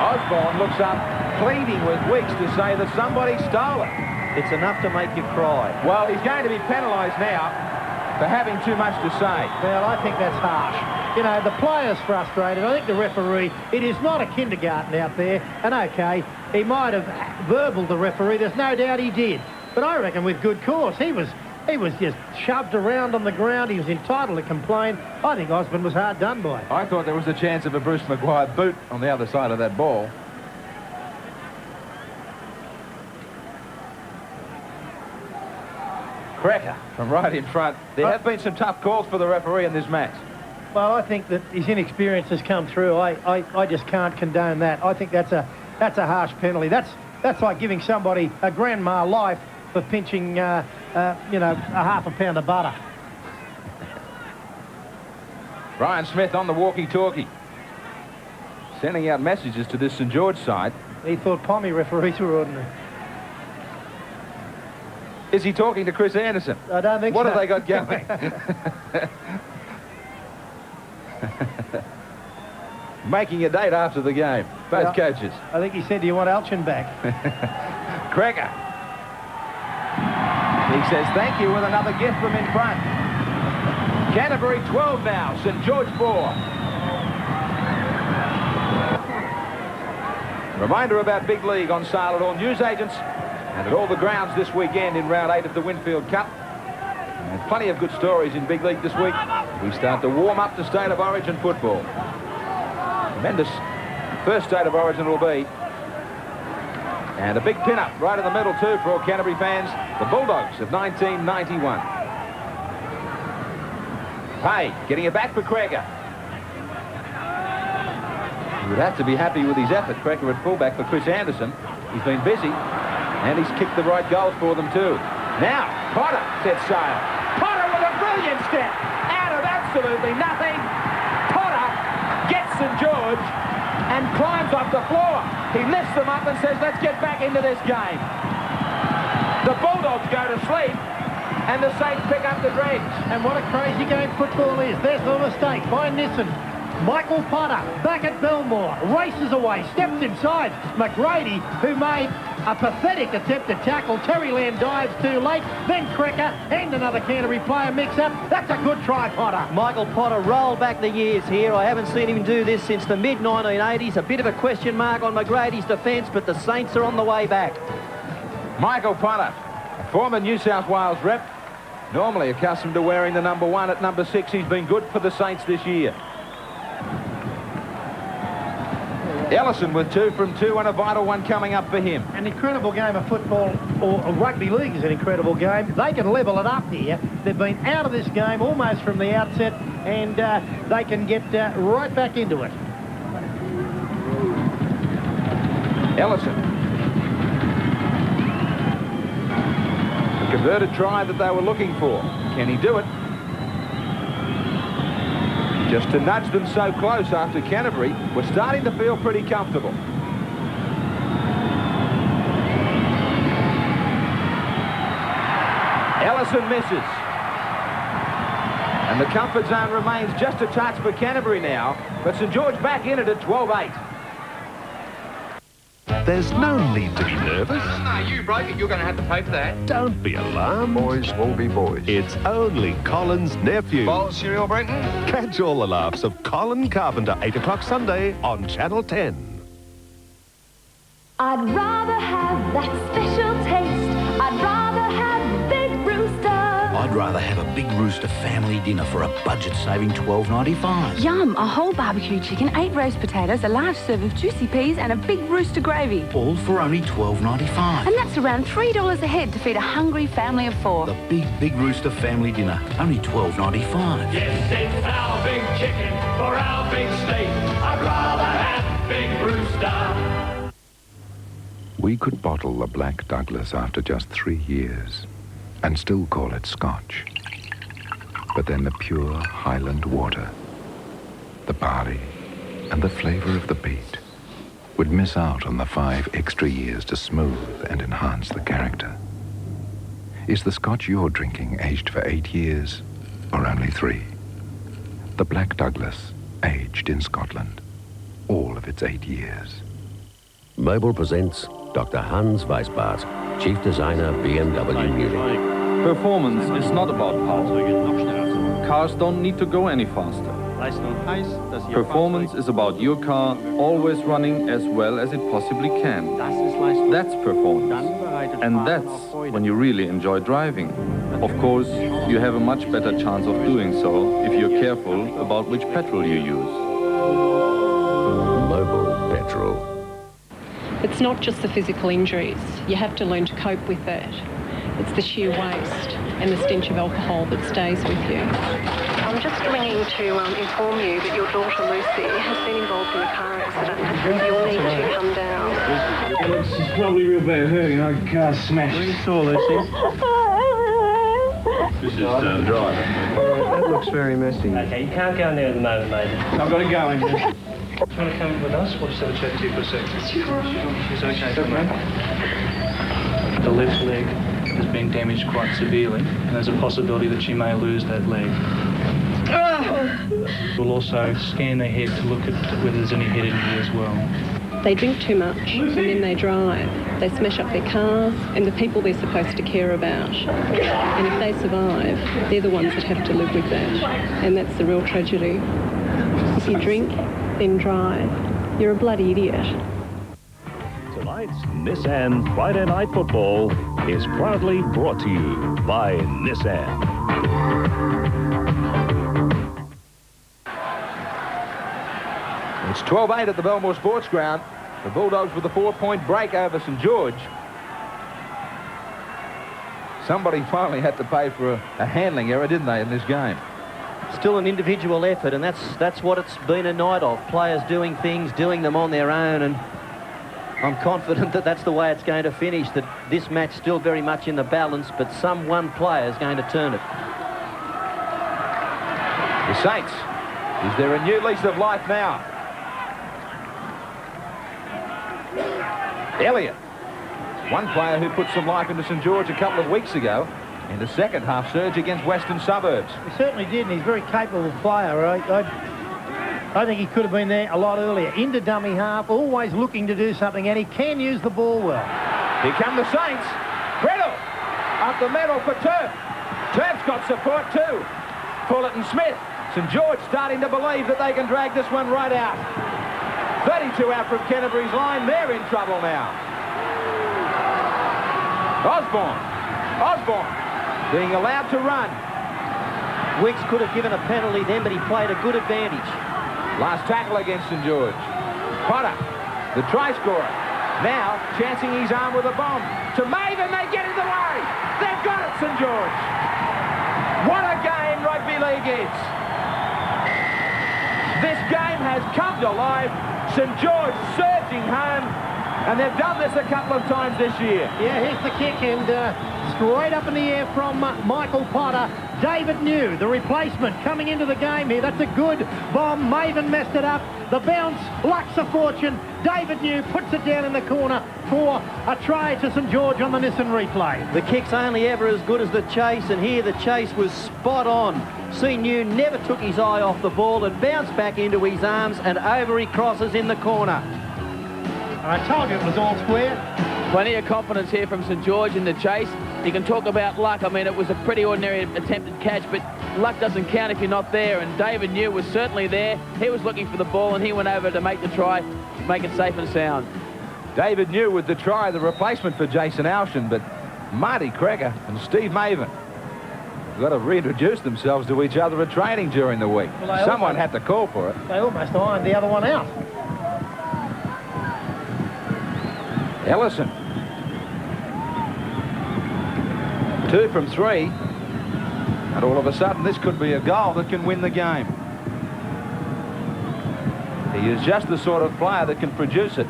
Osborne looks up, pleading with Weeks to say that somebody stole it. It's enough to make you cry. Well, he's going to be penalised now for having too much to say. Well, I think that's harsh. You know, the player's frustrated. I think the referee, it is not a kindergarten out there. And okay, he might have verbaled the referee. There's no doubt he did. But I reckon with good cause. He was just shoved around on the ground. He was entitled to complain. I think Osborne was hard done by. I thought there was a chance of a Bruce Maguire boot on the other side of that ball. Cracker from right in front. There have been some tough calls for the referee in this match. Well, I think that his inexperience has come through. I just can't condone that. I think that's a harsh penalty. That's like giving somebody a grandma life for pinching, you know, a half a pound of butter. Brian Smith on the walkie-talkie, sending out messages to this St George side. He thought Pommy referees were ordinary. Is he talking to Chris Anderson? I don't think what so. What have they got going? Making a date after the game, both coaches. I think he said, do you want Alchin back? Cracker. He says thank you with another gift from in front. Canterbury 12 now, St George 4. Reminder about Big League on sale at all newsagents and at all the grounds this weekend in round 8 of the Winfield Cup. And plenty of good stories in Big League this week. We start to warm up to State of Origin football. Tremendous first State of Origin will be. And a big pin-up right in the middle too for all Canterbury fans. The Bulldogs of 1991. Hey, getting it back for Cracker. He would have to be happy with his effort. Cracker at fullback for Chris Anderson. He's been busy. And he's kicked the right goals for them too. Now, Potter sets sail. Potter with a brilliant step. Out of absolutely nothing. Potter gets St George and climbs off the floor. He lifts them up and says, let's get back into this game. The Bulldogs go to sleep and the Saints pick up the dregs. And what a crazy game football is. There's the mistake by Nissen. Michael Potter back at Belmore, races away, steps inside McGrady, who made a pathetic attempt to tackle. Terry Lamb dives too late, then Cracker and another Canterbury player mix up. That's a good try, Potter. Michael Potter rolled back the years here. I haven't seen him do this since the mid-1980s. A bit of a question mark on McGrady's defence, but the Saints are on the way back. Michael Potter, a former New South Wales rep, normally accustomed to wearing the number 1 at number 6. He's been good for the Saints this year. Ellison with 2 from 2 and a vital one coming up for him. An incredible game of football, or rugby league is an incredible game. They can level it up here. They've been out of this game almost from the outset, and they can get right back into it. Ellison. converted try that they were looking for. Can he do it? Just to nudge them so close after Canterbury, we're starting to feel pretty comfortable. Ellison misses. And the comfort zone remains just a touch for Canterbury now, but St George back in it at 12-8. There's no need to be nervous. No, you broke it. You're going to have to pay for that. Don't be alarmed. Boys will be boys. It's only Colin's nephew. Bowl of cereal, Brenton? Catch all the laughs of Colin Carpenter, 8 o'clock Sunday on Channel 10. I'd rather have that special taste. I'd rather have Big Rooster. I'd rather have a Big Rooster family dinner for a budget-saving $12.95. Yum, a whole barbecue chicken, 8 roast potatoes, a large serve of juicy peas and a Big Rooster gravy. All for only $12.95. And that's around $3 a head to feed a hungry family of 4. The Big Rooster family dinner, only $12.95. Yes, it's our big chicken for our big steak. I'd rather have Big Rooster. We could bottle the Black Douglas after just 3 years and still call it Scotch. But then the pure Highland water, the barley, and the flavour of the peat would miss out on the 5 extra years to smooth and enhance the character. Is the Scotch you're drinking aged for 8 years or only 3? The Black Douglas, aged in Scotland, all of its 8 years. Mobil presents Dr. Hans Weisbart, Chief Designer, BMW Munich. Performance is not about power. Cars don't need to go any faster. Performance is about your car always running as well as it possibly can. That's performance. And that's when you really enjoy driving. Of course, you have a much better chance of doing so if you're careful about which petrol you use. Mobil Petrol. It's not just the physical injuries. You have to learn to cope with that. It's the sheer waste and the stench of alcohol that stays with you. I'm just ringing to inform you that your daughter Lucy has been involved in a car accident. You'll need to come down. She's probably real bad hurt, you know, car smashed. Where you saw Lucy? This is driver. That looks very messy. Okay, you can't go in there at the moment, mate. I've got to go in there. Do you want to come with us? We'll just have a chat to you for a second. Sure. She's okay for me. The left leg has been damaged quite severely, and there's a possibility that she may lose that leg. We'll also scan her head to look at whether there's any head injury as well. They drink too much and then they drive. They smash up their cars and the people they're supposed to care about. And if they survive, they're the ones that have to live with that. And that's the real tragedy. If you drink, then drive, you're a bloody idiot. Tonight's Nissan Friday Night Football is proudly brought to you by Nissan. It's 12-8 at the Belmore Sports Ground. The Bulldogs with a 4-point break over St George. Somebody finally had to pay for a handling error, didn't they, in this game? Still an individual effort, and that's what it's been a night of. Players doing things, doing them on their own, and I'm confident that that's the way it's going to finish, that this match still very much in the balance, but some one player is going to turn it. The Saints, is there a new lease of life now? Elliott, one player who put some life into St George a couple of weeks ago in the second half surge against Western Suburbs. He certainly did, and he's a very capable player. I think he could have been there a lot earlier. Into dummy half, always looking to do something, and he can use the ball well. Here come the Saints. Riddle up the middle for Turf. Turf's got support too. Fullerton Smith. St George starting to believe that they can drag this one right out. 32 out from Canterbury's line. They're in trouble now. Osborne being allowed to run. Wicks could have given a penalty then, but he played a good advantage. Last tackle against St George. Potter, the try scorer. Now chancing his arm with a bomb. To Maven, they get in the way. They've got it, St George. What a game rugby league is. This game has come to life. St George surging home. And they've done this a couple of times this year. Yeah, here's the kick, and straight up in the air from Michael Potter. David New, the replacement, coming into the game here. That's a good bomb. Maven messed it up. The bounce, Lux a fortune. David New puts it down in the corner for a try to St George on the Nissan replay. The kick's only ever as good as the chase, and here the chase was spot on. New never took his eye off the ball and bounced back into his arms, and over he crosses in the corner. I told you it was all square. Plenty of confidence here from St George in the chase. You can talk about luck. I mean, it was a pretty ordinary attempted catch, but luck doesn't count if you're not there, and David New was certainly there. He was looking for the ball, and he went over to make the try, make it safe and sound. David New with the try, the replacement for Jason Alshan, but Marty Kreger and Steve Maven have got to reintroduce themselves to each other at training during the week. Well, Someone had to call for it. They almost ironed the other one out. Ellison. 2 from 3. And all of a sudden, this could be a goal that can win the game. He is just the sort of player that can produce it.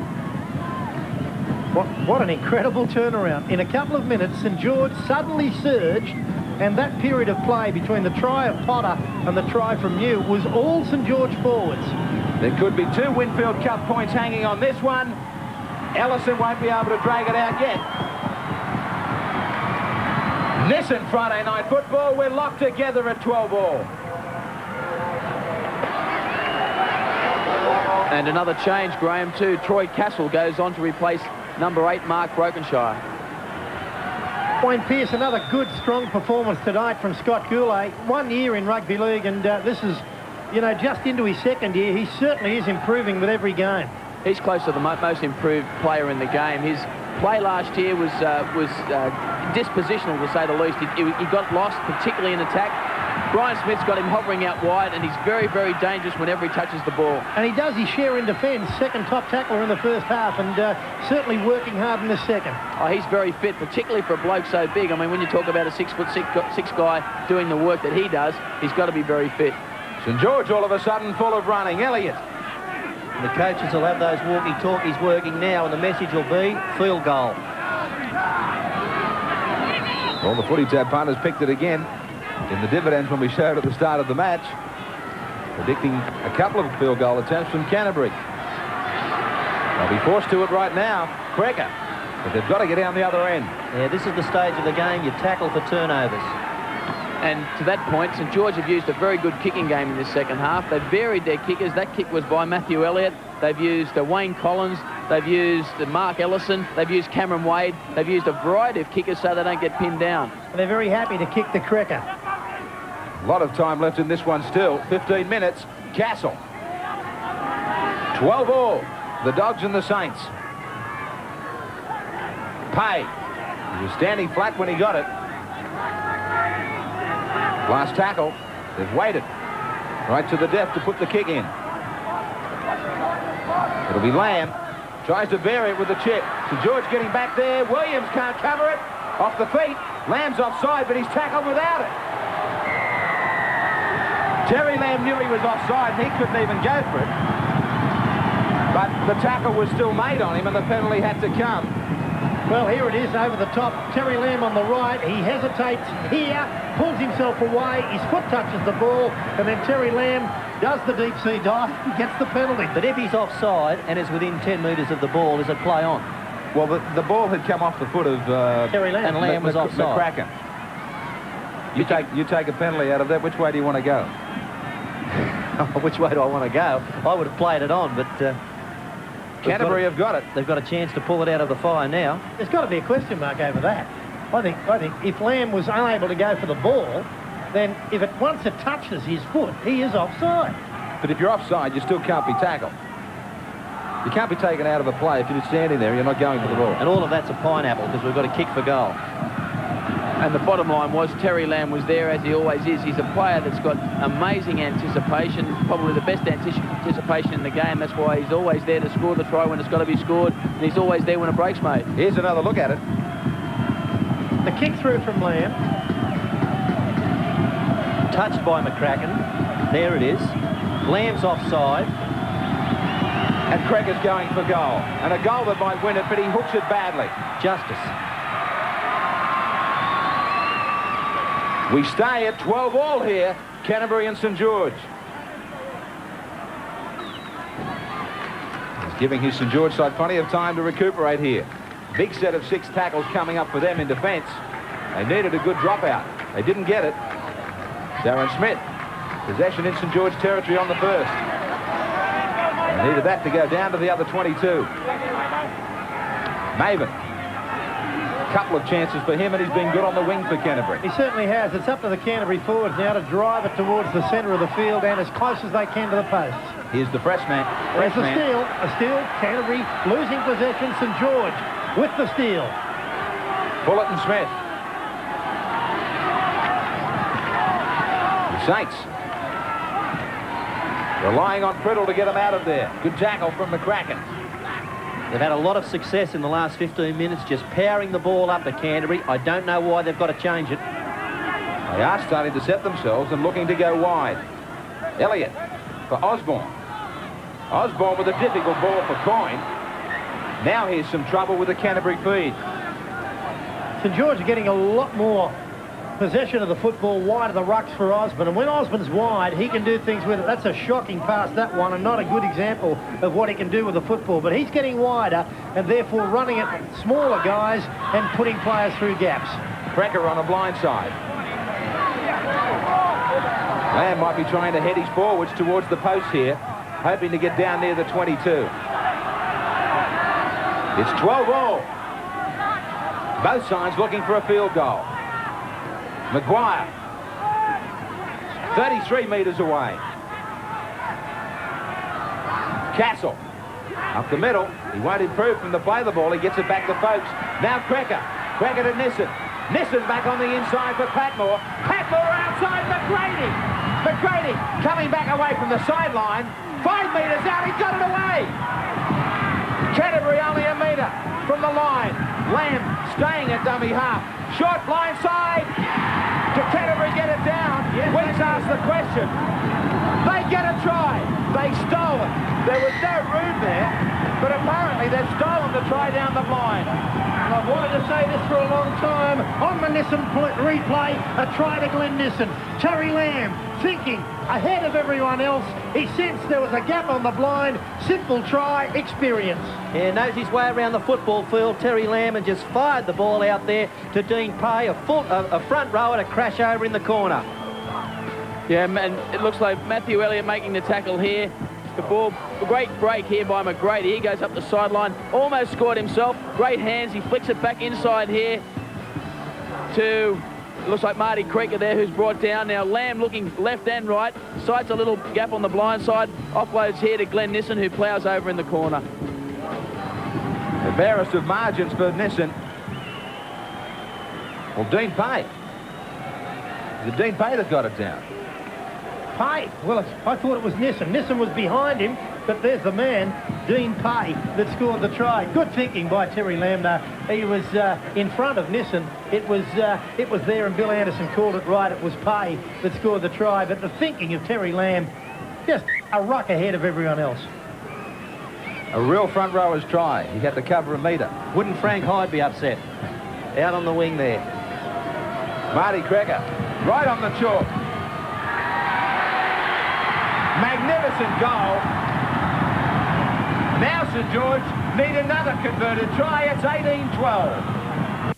What an incredible turnaround. In a couple of minutes, St George suddenly surged, and that period of play between the try of Potter and the try from New was all St George forwards. There could be 2 Winfield Cup points hanging on this one. Ellison won't be able to drag it out yet. Nissan Friday Night Football, we're locked together at 12 all. And another change, Graham, too. Troy Castle goes on to replace number 8, Mark Brokenshire. Wayne Pearce, another good, strong performance tonight from Scott Goulet. 1 year in rugby league, and this is, you know, just into his second year. He certainly is improving with every game. He's close to the most improved player in the game. His play last year was dispositional, to say the least. He got lost, particularly in attack. Brian Smith's got him hovering out wide, and he's very, very dangerous whenever he touches the ball. And he does his share in defence, second top tackler in the first half, and certainly working hard in the second. Oh, he's very fit, particularly for a bloke so big. I mean, when you talk about a 6'6" guy doing the work that he does, he's got to be very fit. St George all of a sudden full of running. Elliott. And the coaches will have those walkie-talkies working now, and the message will be field goal. Well, the footy tab punters picked it again in the dividends when we showed at the start of the match, predicting a couple of field goal attempts from Canterbury. They'll be forced to it right now. Kreger, but they've got to get down the other end. Yeah, this is the stage of the game. You tackle for turnovers. And to that point, St George have used a very good kicking game in this second half. They've varied their kickers. That kick was by Matthew Elliott. They've used Wayne Collins. They've used Mark Ellison. They've used Cameron Wade. They've used a variety of kickers so they don't get pinned down. And they're very happy to kick the Kreger. A lot of time left in this one still. 15 minutes. Castle. 12 all. The Dogs and the Saints. Pay. He was standing flat when he got it. Last tackle. They've waited right to the death to put the kick in. It'll be Lamb. Tries to bury it with the chip. St George getting back there. Williams can't cover it. Off the feet. Lamb's offside, but he's tackled without it. Terry Lamb knew he was offside, and he couldn't even go for it. But the tackle was still made on him, and the penalty had to come. Well, here it is over the top. Terry Lamb on the right. He hesitates here, pulls himself away. His foot touches the ball, and then Terry Lamb does the deep sea dive and gets the penalty. But if he's offside and is within 10 metres of the ball, is it play on? Well, the ball had come off the foot of Terry Lamb, and Lamb was offside. McCracken. You take a penalty out of that. Which way do you want to go? Which way do I want to go? I would have played it on, but Canterbury have got it. They've got a chance to pull it out of the fire now. There's got to be a question mark over that. I think if Lamb was unable to go for the ball, then once it touches his foot, he is offside. But if you're offside, you still can't be tackled. You can't be taken out of a play if you're standing there. You're not going for the ball. And all of that's a pineapple because we've got a kick for goal. And the bottom line was Terry Lamb was there, as he always is. He's a player that's got amazing anticipation, probably the best anticipation in the game. That's why he's always there to score the try when it's got to be scored, and he's always there when a break's made. Here's another look at it. The kick through from Lamb. Touched by McCracken. There it is. Lamb's offside. And Cregger's going for goal. And a goal that might win it, but he hooks it badly. Justice. We stay at 12 all here, Canterbury and St George. He's giving his St George side plenty of time to recuperate here. Big set of 6 tackles coming up for them in defence. They needed a good dropout. They didn't get it. Darren Smith, possession in St George territory on the first. They needed that to go down to the other 22. Maven. Couple of chances for him, and he's been good on the wing for Canterbury. He certainly has. It's up to the Canterbury forwards now to drive it towards the centre of the field and as close as they can to the posts. Here's the fresh man. There's the steal. A steal. Canterbury losing possession. St George with the steal. Bullitt and Smith. The Saints relying on Priddle to get them out of there. Good tackle from the Kraken. They've had a lot of success in the last 15 minutes just powering the ball up to Canterbury. I don't know why they've got to change it. They are starting to set themselves and looking to go wide. Elliott for Osborne. Osborne with a difficult ball for Coyne. Now here's some trouble with the Canterbury feed. St George are getting a lot more possession of the football wide of the rucks for Osborne, and when Osborne's wide, he can do things with it. That's a shocking pass, that one, and not a good example of what he can do with the football, but he's getting wider and therefore running at smaller guys and putting players through gaps. Cracker on a blind side. Lamb might be trying to head his forwards towards the post here, hoping to get down near the 22. It's 12 all. Both sides looking for a field goal. Maguire, 33 metres away. Castle, up the middle. He won't improve from the play of the ball. He gets it back to Folks. Now Cracker. Cracker to Nissen. Nissen back on the inside for Patmore. Patmore outside McGrady. McGrady coming back away from the sideline. 5 metres out. He's got it away. Canterbury only a metre from the line. Lamb staying at dummy half. Short blind side. To Canterbury get it down? Yes, Weeks asked the question. They get a try. They stole it. There was no room there, but apparently they've stolen the try down the blind. And I've wanted to say this for a long time. On the Nissen replay, a try to Glenn Nissen. Terry Lamb thinking ahead of everyone else. He sensed there was a gap on the blind. Simple try, experience. Yeah, knows his way around the football field. Terry Lamb and just fired the ball out there to Dean Pay, a front rower to crash over in the corner. Yeah, and it looks like Matthew Elliott making the tackle here. The ball, a great break here by McGrady. He goes up the sideline, almost scored himself. Great hands. He flicks it back inside here to, looks like Marty Creeker there, who's brought down. Now Lamb looking left and right, sights a little gap on the blind side, offloads here to Glenn Nissen, who ploughs over in the corner. The barest of margins for Nissen. Well, Dean Pay. Is it Dean Pay that got it down? Pay. Well, I thought it was Nissen. Nissen was behind him, but there's the man, Dean Pay, that scored the try. Good thinking by Terry Lamb. He was in front of Nissen. It was there, and Bill Anderson called it right. It was Pay that scored the try, but the thinking of Terry Lamb, just a ruck ahead of everyone else. A real front rower's try. He had to cover a metre. Wouldn't Frank Hyde be upset? Out on the wing there. Marty Cracker, right on the chalk. Magnificent goal. Now St George need another converted try. It's 18-12.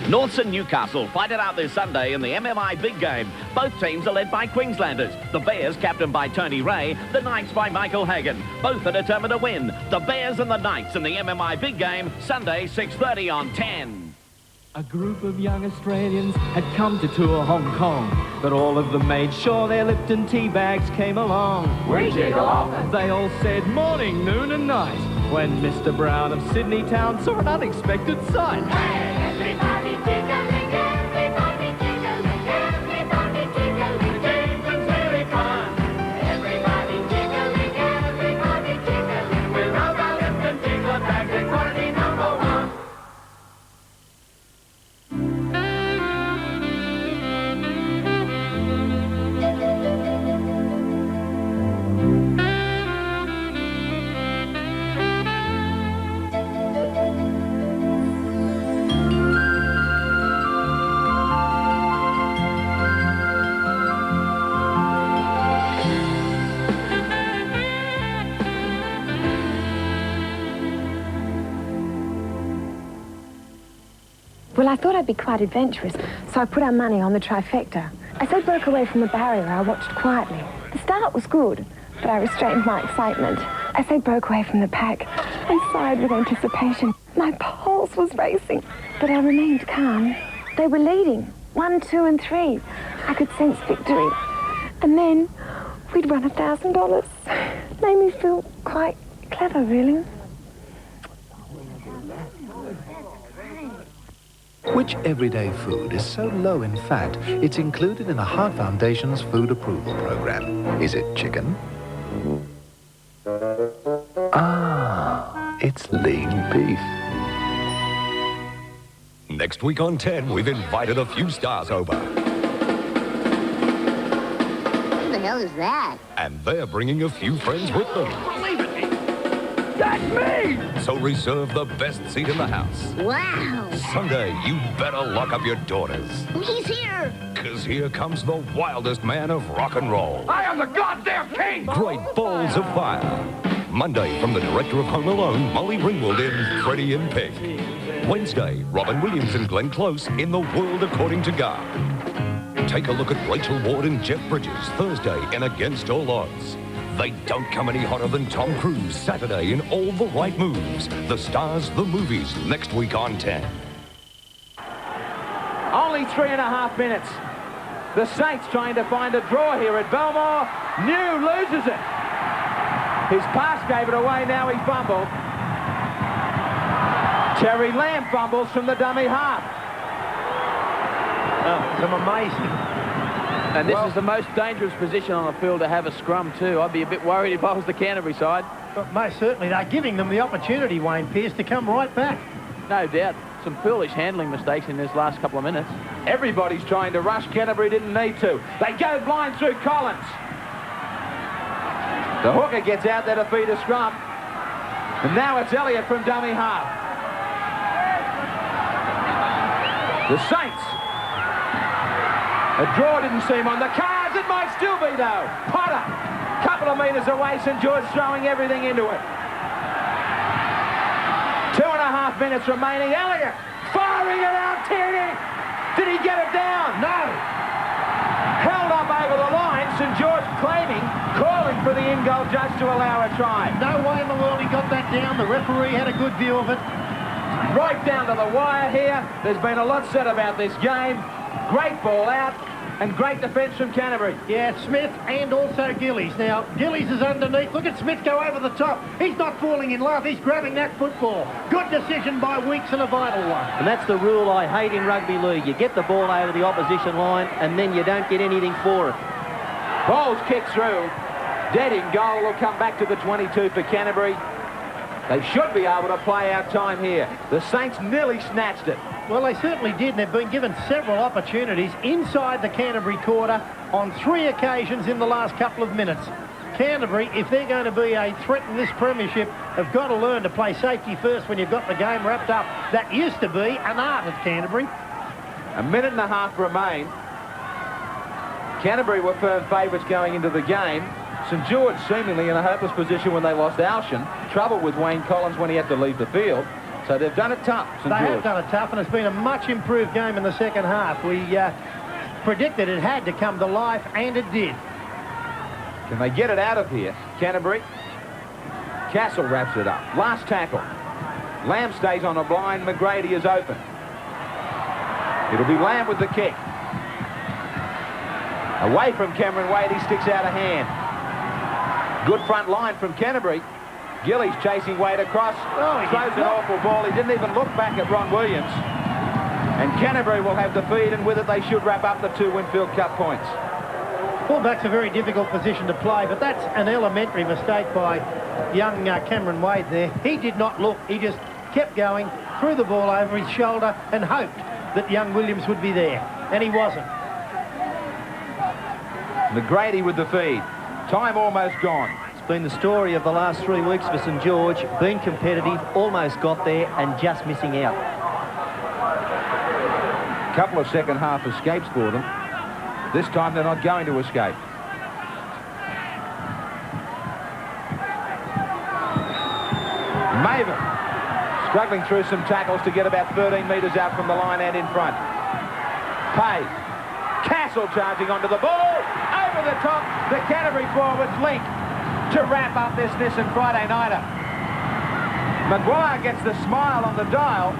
Norths and Newcastle fight it out this Sunday in the MMI Big Game. Both teams are led by Queenslanders. The Bears, captained by Tony Ray. The Knights by Michael Hagan. Both are determined to win. The Bears and the Knights in the MMI Big Game, Sunday, 6:30 on 10. A group of young Australians had come to tour Hong Kong, but all of them made sure their Lipton tea bags came along. We jiggle off. They all said morning, noon and night, when Mr. Brown of Sydney Town saw an unexpected sight. Hey, everybody jiggling, everybody jiggling, everybody jiggling, jingle's really fun. Everybody jiggling, everybody jiggling, we'll round our Lipton jingler bags in quantity number 1. I thought I'd be quite adventurous, so I put our money on the trifecta. As they broke away from the barrier, I watched quietly. The start was good, but I restrained my excitement. As they broke away from the pack, I sighed with anticipation. My pulse was racing, but I remained calm. They were leading, 1, 2, and 3. I could sense victory. And then we'd won $1,000. Made me feel quite clever, really. Which everyday food is so low in fat, it's included in the Heart Foundation's food approval program? Is it chicken? Ah, it's lean beef. Next week on 10, we've invited a few stars over. Who the hell is that? And they're bringing a few friends with them. Believe it! That's me! So reserve the best seat in the house. Wow! Sunday, you better lock up your daughters. He's here! Because here comes the wildest man of rock and roll. I am the goddamn king! Great Balls of Fire. Monday, from the director of Home Alone, Molly Ringwald in Freddie and Pig. Wednesday, Robin Williams and Glenn Close in The World According to God. Take a look at Rachel Ward and Jeff Bridges Thursday in Against All Odds. They don't come any hotter than Tom Cruise Saturday in All the Right Moves. The Stars, the Movies, next week on 10. Only 3.5 minutes. The Saints trying to find a draw here at Belmore. New loses it. His pass gave it away, now he fumbled. Terry Lamb fumbles from the dummy half. Oh, some amazing. And this is the most dangerous position on the field to have a scrum too. I'd be a bit worried if I was the Canterbury side. But most certainly they're giving them the opportunity, Wayne Pearce, to come right back. No doubt. Some foolish handling mistakes in this last couple of minutes. Everybody's trying to rush. Canterbury didn't need to. They go blind through Collins. The hooker gets out there to feed a scrum. And now it's Elliott from dummy half. The Saints. A draw didn't seem on the cards. It might still be, though. Potter, couple of metres away. St George throwing everything into it. 2.5 minutes remaining. Elliott firing it out. Tierney. Did he get it down? No. Held up over the line. St George calling for the in-goal judge to allow a try. No way in the world he got that down. The referee had a good view of it. Right down to the wire here. There's been a lot said about this game. Great ball out and great defence from Canterbury. Yeah, Smith and also Gillies. Now, Gillies is underneath. Look at Smith go over the top. He's not falling in love. He's grabbing that football. Good decision by Weeks and a vital one. And that's the rule I hate in rugby league. You get the ball over the opposition line and then you don't get anything for it. Ball's kicked through. Dead in goal. Will come back to the 22 for Canterbury. They should be able to play out time here. The Saints nearly snatched it. Well, they certainly did, and they've been given several opportunities inside the Canterbury quarter on 3 occasions in the last couple of minutes. Canterbury, if they're going to be a threat in this premiership, have got to learn to play safety first when you've got the game wrapped up. That used to be an art at Canterbury. 1.5 minutes remain. Canterbury were firm favourites going into the game. St George seemingly in a hopeless position when they lost Alshan. Trouble with Wayne Collins when he had to leave the field. So they've done it tough, St George. They have done it tough, and it's been a much improved game in the second half. We predicted it had to come to life, and it did. Can they get it out of here? Canterbury. Castle wraps it up. Last tackle. Lamb stays on a blind. McGrady is open. It'll be Lamb with the kick. Away from Cameron Wade, he sticks out a hand. Good front line from Canterbury. Gillies chasing Wade across. Oh, throws an awful ball. He didn't even look back at Ron Williams. And Canterbury will have the feed, and with it they should wrap up the 2 Winfield Cup points. Fullback's a very difficult position to play, but that's an elementary mistake by young Cameron Wade there. He did not look. He just kept going, threw the ball over his shoulder and hoped that young Williams would be there. And he wasn't. McGrady with the feed. Time almost gone. It's been the story of the last 3 weeks for St George. Been competitive, almost got there, and just missing out. Couple of second half escapes for them. This time they're not going to escape. Maven Struggling through some tackles to get about 13 metres out from the line and in front. Pay. Castle charging onto the ball. Over the top. The Canterbury forwards link to wrap up this Nissan Friday nighter. Maguire gets the smile on the dial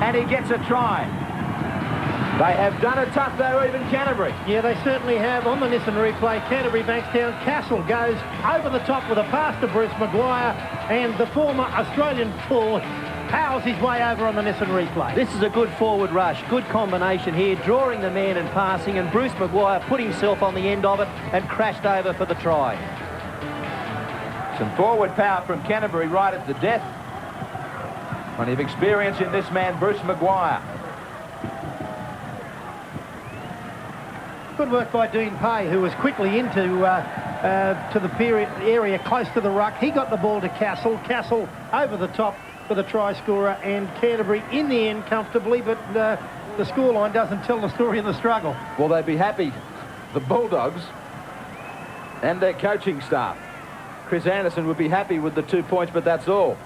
and he gets a try. They have done it tough though, even Canterbury. Yeah, they certainly have. On the Nissan replay, Canterbury Bankstown, Castle goes over the top with a pass to Bruce Maguire, and the former Australian forward powers his way over on the Nissan replay. This is a good forward rush, good combination here, drawing the man and passing, and Bruce Maguire put himself on the end of it and crashed over for the try. Some forward power from Canterbury right at the death. Plenty of experience in this man, Bruce Maguire. Good work by Dean Pay, who was quickly into to the area close to the ruck. He got the ball to Castle. Castle over the top for the try scorer, and Canterbury in the end comfortably, but the scoreline doesn't tell the story of the struggle. Well, they'd be happy, the Bulldogs and their coaching staff. Chris Anderson would be happy with the 2 points, but that's all.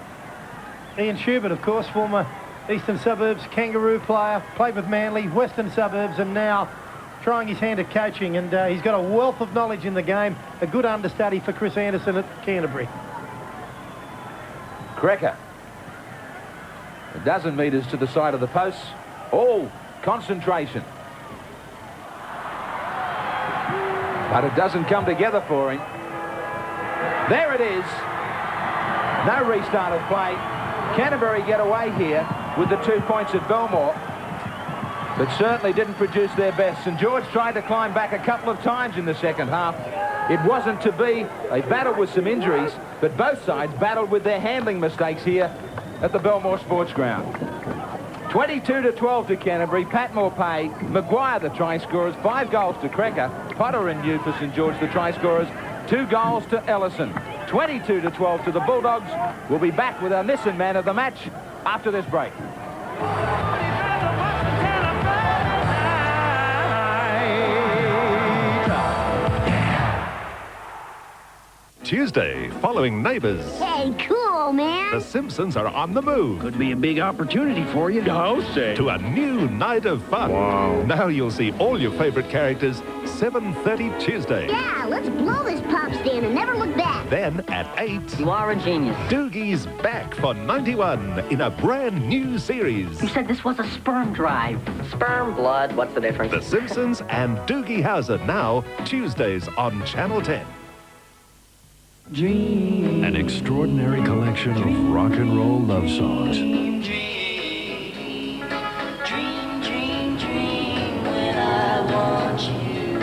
Ian Schubert, of course, former Eastern Suburbs Kangaroo player, played with Manly, Western Suburbs, and now trying his hand at coaching, and he's got a wealth of knowledge in the game. A good understudy for Chris Anderson at Canterbury. Krecker. A dozen metres to the side of the post. All concentration. But it doesn't come together for him. There it is. No restart of play. Canterbury get away here with the 2 points at Belmore, but certainly didn't produce their best. St George tried to climb back a couple of times in the second half. It wasn't to be. They battled with some injuries, but both sides battled with their handling mistakes here at the Belmore Sports Ground. 22-12 to Canterbury. Patmore Pay, Maguire the try scorers, 5 goals to Krecker. Potter and New for St George the try scorers, 2 goals to Ellison. 22-12 to the Bulldogs. We'll be back with our Nissan man of the match after this break. Tuesday, following Neighbours. Hey, cool, man. The Simpsons are on the move. Could be a big opportunity for you. I'll say. To a new night of fun. Wow. Now you'll see all your favourite characters 7:30 Tuesday. Yeah, let's blow this pop stand and never look back. Then at 8... You are a genius. Doogie's back for 91 in a brand new series. You said this was a sperm drive. Sperm, blood, what's the difference? The Simpsons and Doogie Howser now, Tuesdays on Channel 10. Dream. An extraordinary collection of rock and roll love songs. Dream, dream, dream when I want you.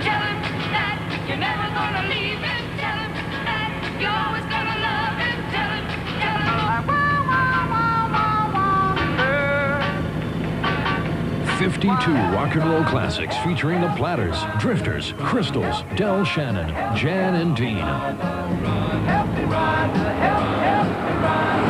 Tell him that you're never gonna leave him. Tell him that you're always gonna love him. Tell him I want her. 52 rock and roll classics featuring the Platters, Drifters, Crystals, Del Shannon, Jan and Dean. Help me ride, help me ride.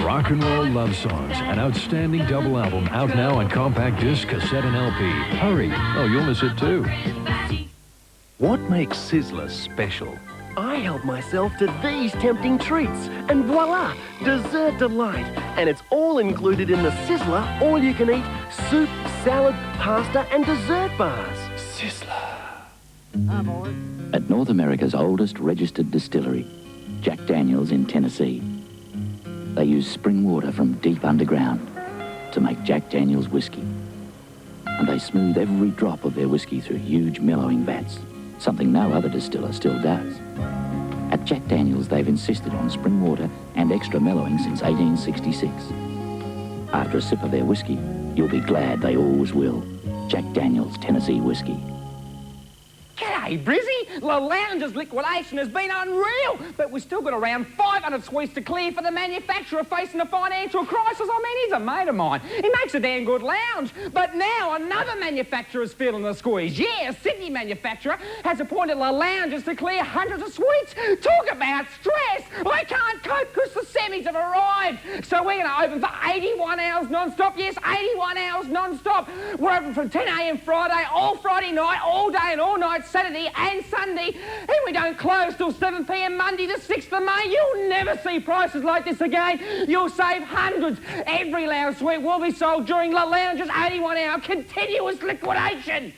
Rock and Roll Love Songs, an outstanding double album out now on compact disc, cassette, and LP. Hurry. Oh, you'll miss it too. What makes Sizzler special? I help myself to these tempting treats, and voila, dessert delight. And it's all included in the Sizzler all-you-can-eat soup, salad, pasta, and dessert bars. Sizzler. At North America's oldest registered distillery, Jack Daniel's in Tennessee, they use spring water from deep underground to make Jack Daniel's whiskey. And they smooth every drop of their whiskey through huge mellowing vats, something no other distiller still does. At Jack Daniel's, they've insisted on spring water and extra mellowing since 1866. After a sip of their whiskey, you'll be glad they always will. Jack Daniel's Tennessee whiskey. G'day, Brizzy. La Lounge's liquidation has been unreal, but we've still got around 500 sweets to clear for the manufacturer facing a financial crisis. I mean, he's a mate of mine. He makes a damn good lounge. But now another manufacturer's feeling the squeeze. Yeah, a Sydney manufacturer has appointed La Lounges to clear hundreds of sweets. Talk about stress. I can't cope because the semis have arrived. So we're going to open for 81 hours non-stop. Yes, 81 hours non-stop. We're open from 10 a.m. Friday, all Friday night, all day and all night, Saturday and Sunday. And we don't close till 7 p.m. Monday the 6th of May. You'll never see prices like this again. You'll save hundreds. Every lounge suite will be sold during La Lounge's 81-hour continuous liquidation.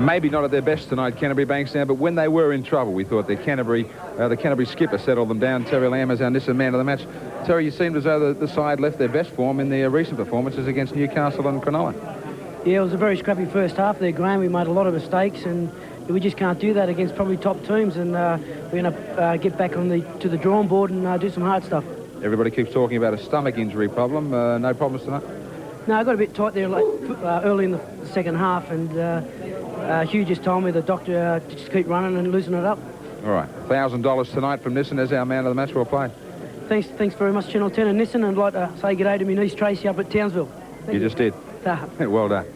Maybe not at their best tonight, Canterbury Bankstown, but when they were in trouble, we thought the Canterbury skipper settled them down. Terry Lamb as our Nissan man of the match. Terry, you seemed as though the side left their best form in their recent performances against Newcastle and Cronulla. Yeah, it was a very scrappy first half there, Graham. We made a lot of mistakes, and we just can't do that against probably top teams. And we're going to get back to the drawing board and do some hard stuff. Everybody keeps talking about a stomach injury problem. No problems tonight? No, I got a bit tight there early in the second half, and Hugh just told me the doctor to just keep running and loosen it up. All right, $1,000 tonight from Nissan as our man of the match. Well played. Thanks very much, Channel 10 and Nissan, and I'd like to say good day to my niece Tracy up at Townsville. You just did. Well done.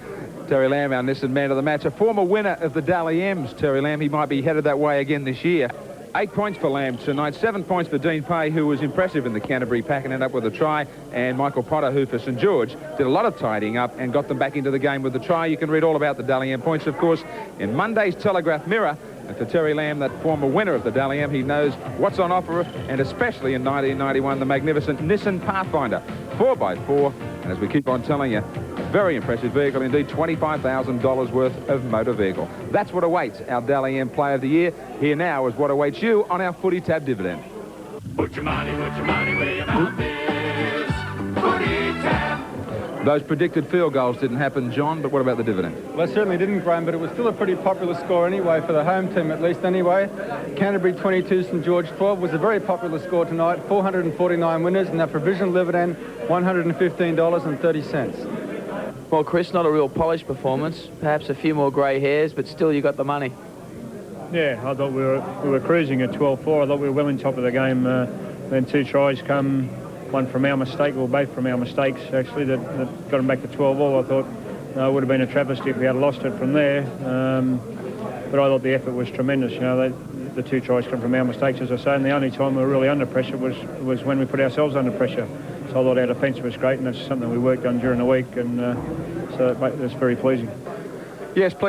Terry Lamb, our Nissan man of the match, a former winner of the Dally M's, Terry Lamb. He might be headed that way again this year. 8 points for Lamb tonight, 7 points for Dean Pay, who was impressive in the Canterbury pack and ended up with a try, and Michael Potter, who for St George did a lot of tidying up and got them back into the game with the try. You can read all about the Dally M points, of course, in Monday's Telegraph Mirror. And for Terry Lamb, that former winner of the Dally M, he knows what's on offer, and especially in 1991, the magnificent Nissan Pathfinder 4x4. And as we keep on telling you, a very impressive vehicle indeed, $25,000 worth of motor vehicle. That's what awaits our Dally M Player of the Year. Here now is what awaits you on our Footy Tab dividend. Put your money where your mouth is. Footy Tab. Those predicted field goals didn't happen, John, but what about the dividend? Well, it certainly didn't, Graham, but it was still a pretty popular score anyway, for the home team at least anyway. Canterbury 22, St George 12 was a very popular score tonight. 449 winners, and our provisional dividend, $115.30. Well, Chris, not a real polished performance. Perhaps a few more grey hairs, but still you got the money. Yeah, I thought we were cruising at 12-4. I thought we were well in top of the game. Then 2 tries come. One from our mistake, or both from our mistakes, actually, that got them back to 12-all. I thought it would have been a travesty if we had lost it from there. But I thought the effort was tremendous. You know, the 2 tries come from our mistakes, as I say, and the only time we were really under pressure was when we put ourselves under pressure. So I thought our defence was great, and that's something we worked on during the week, and so that's very pleasing. Yes, please.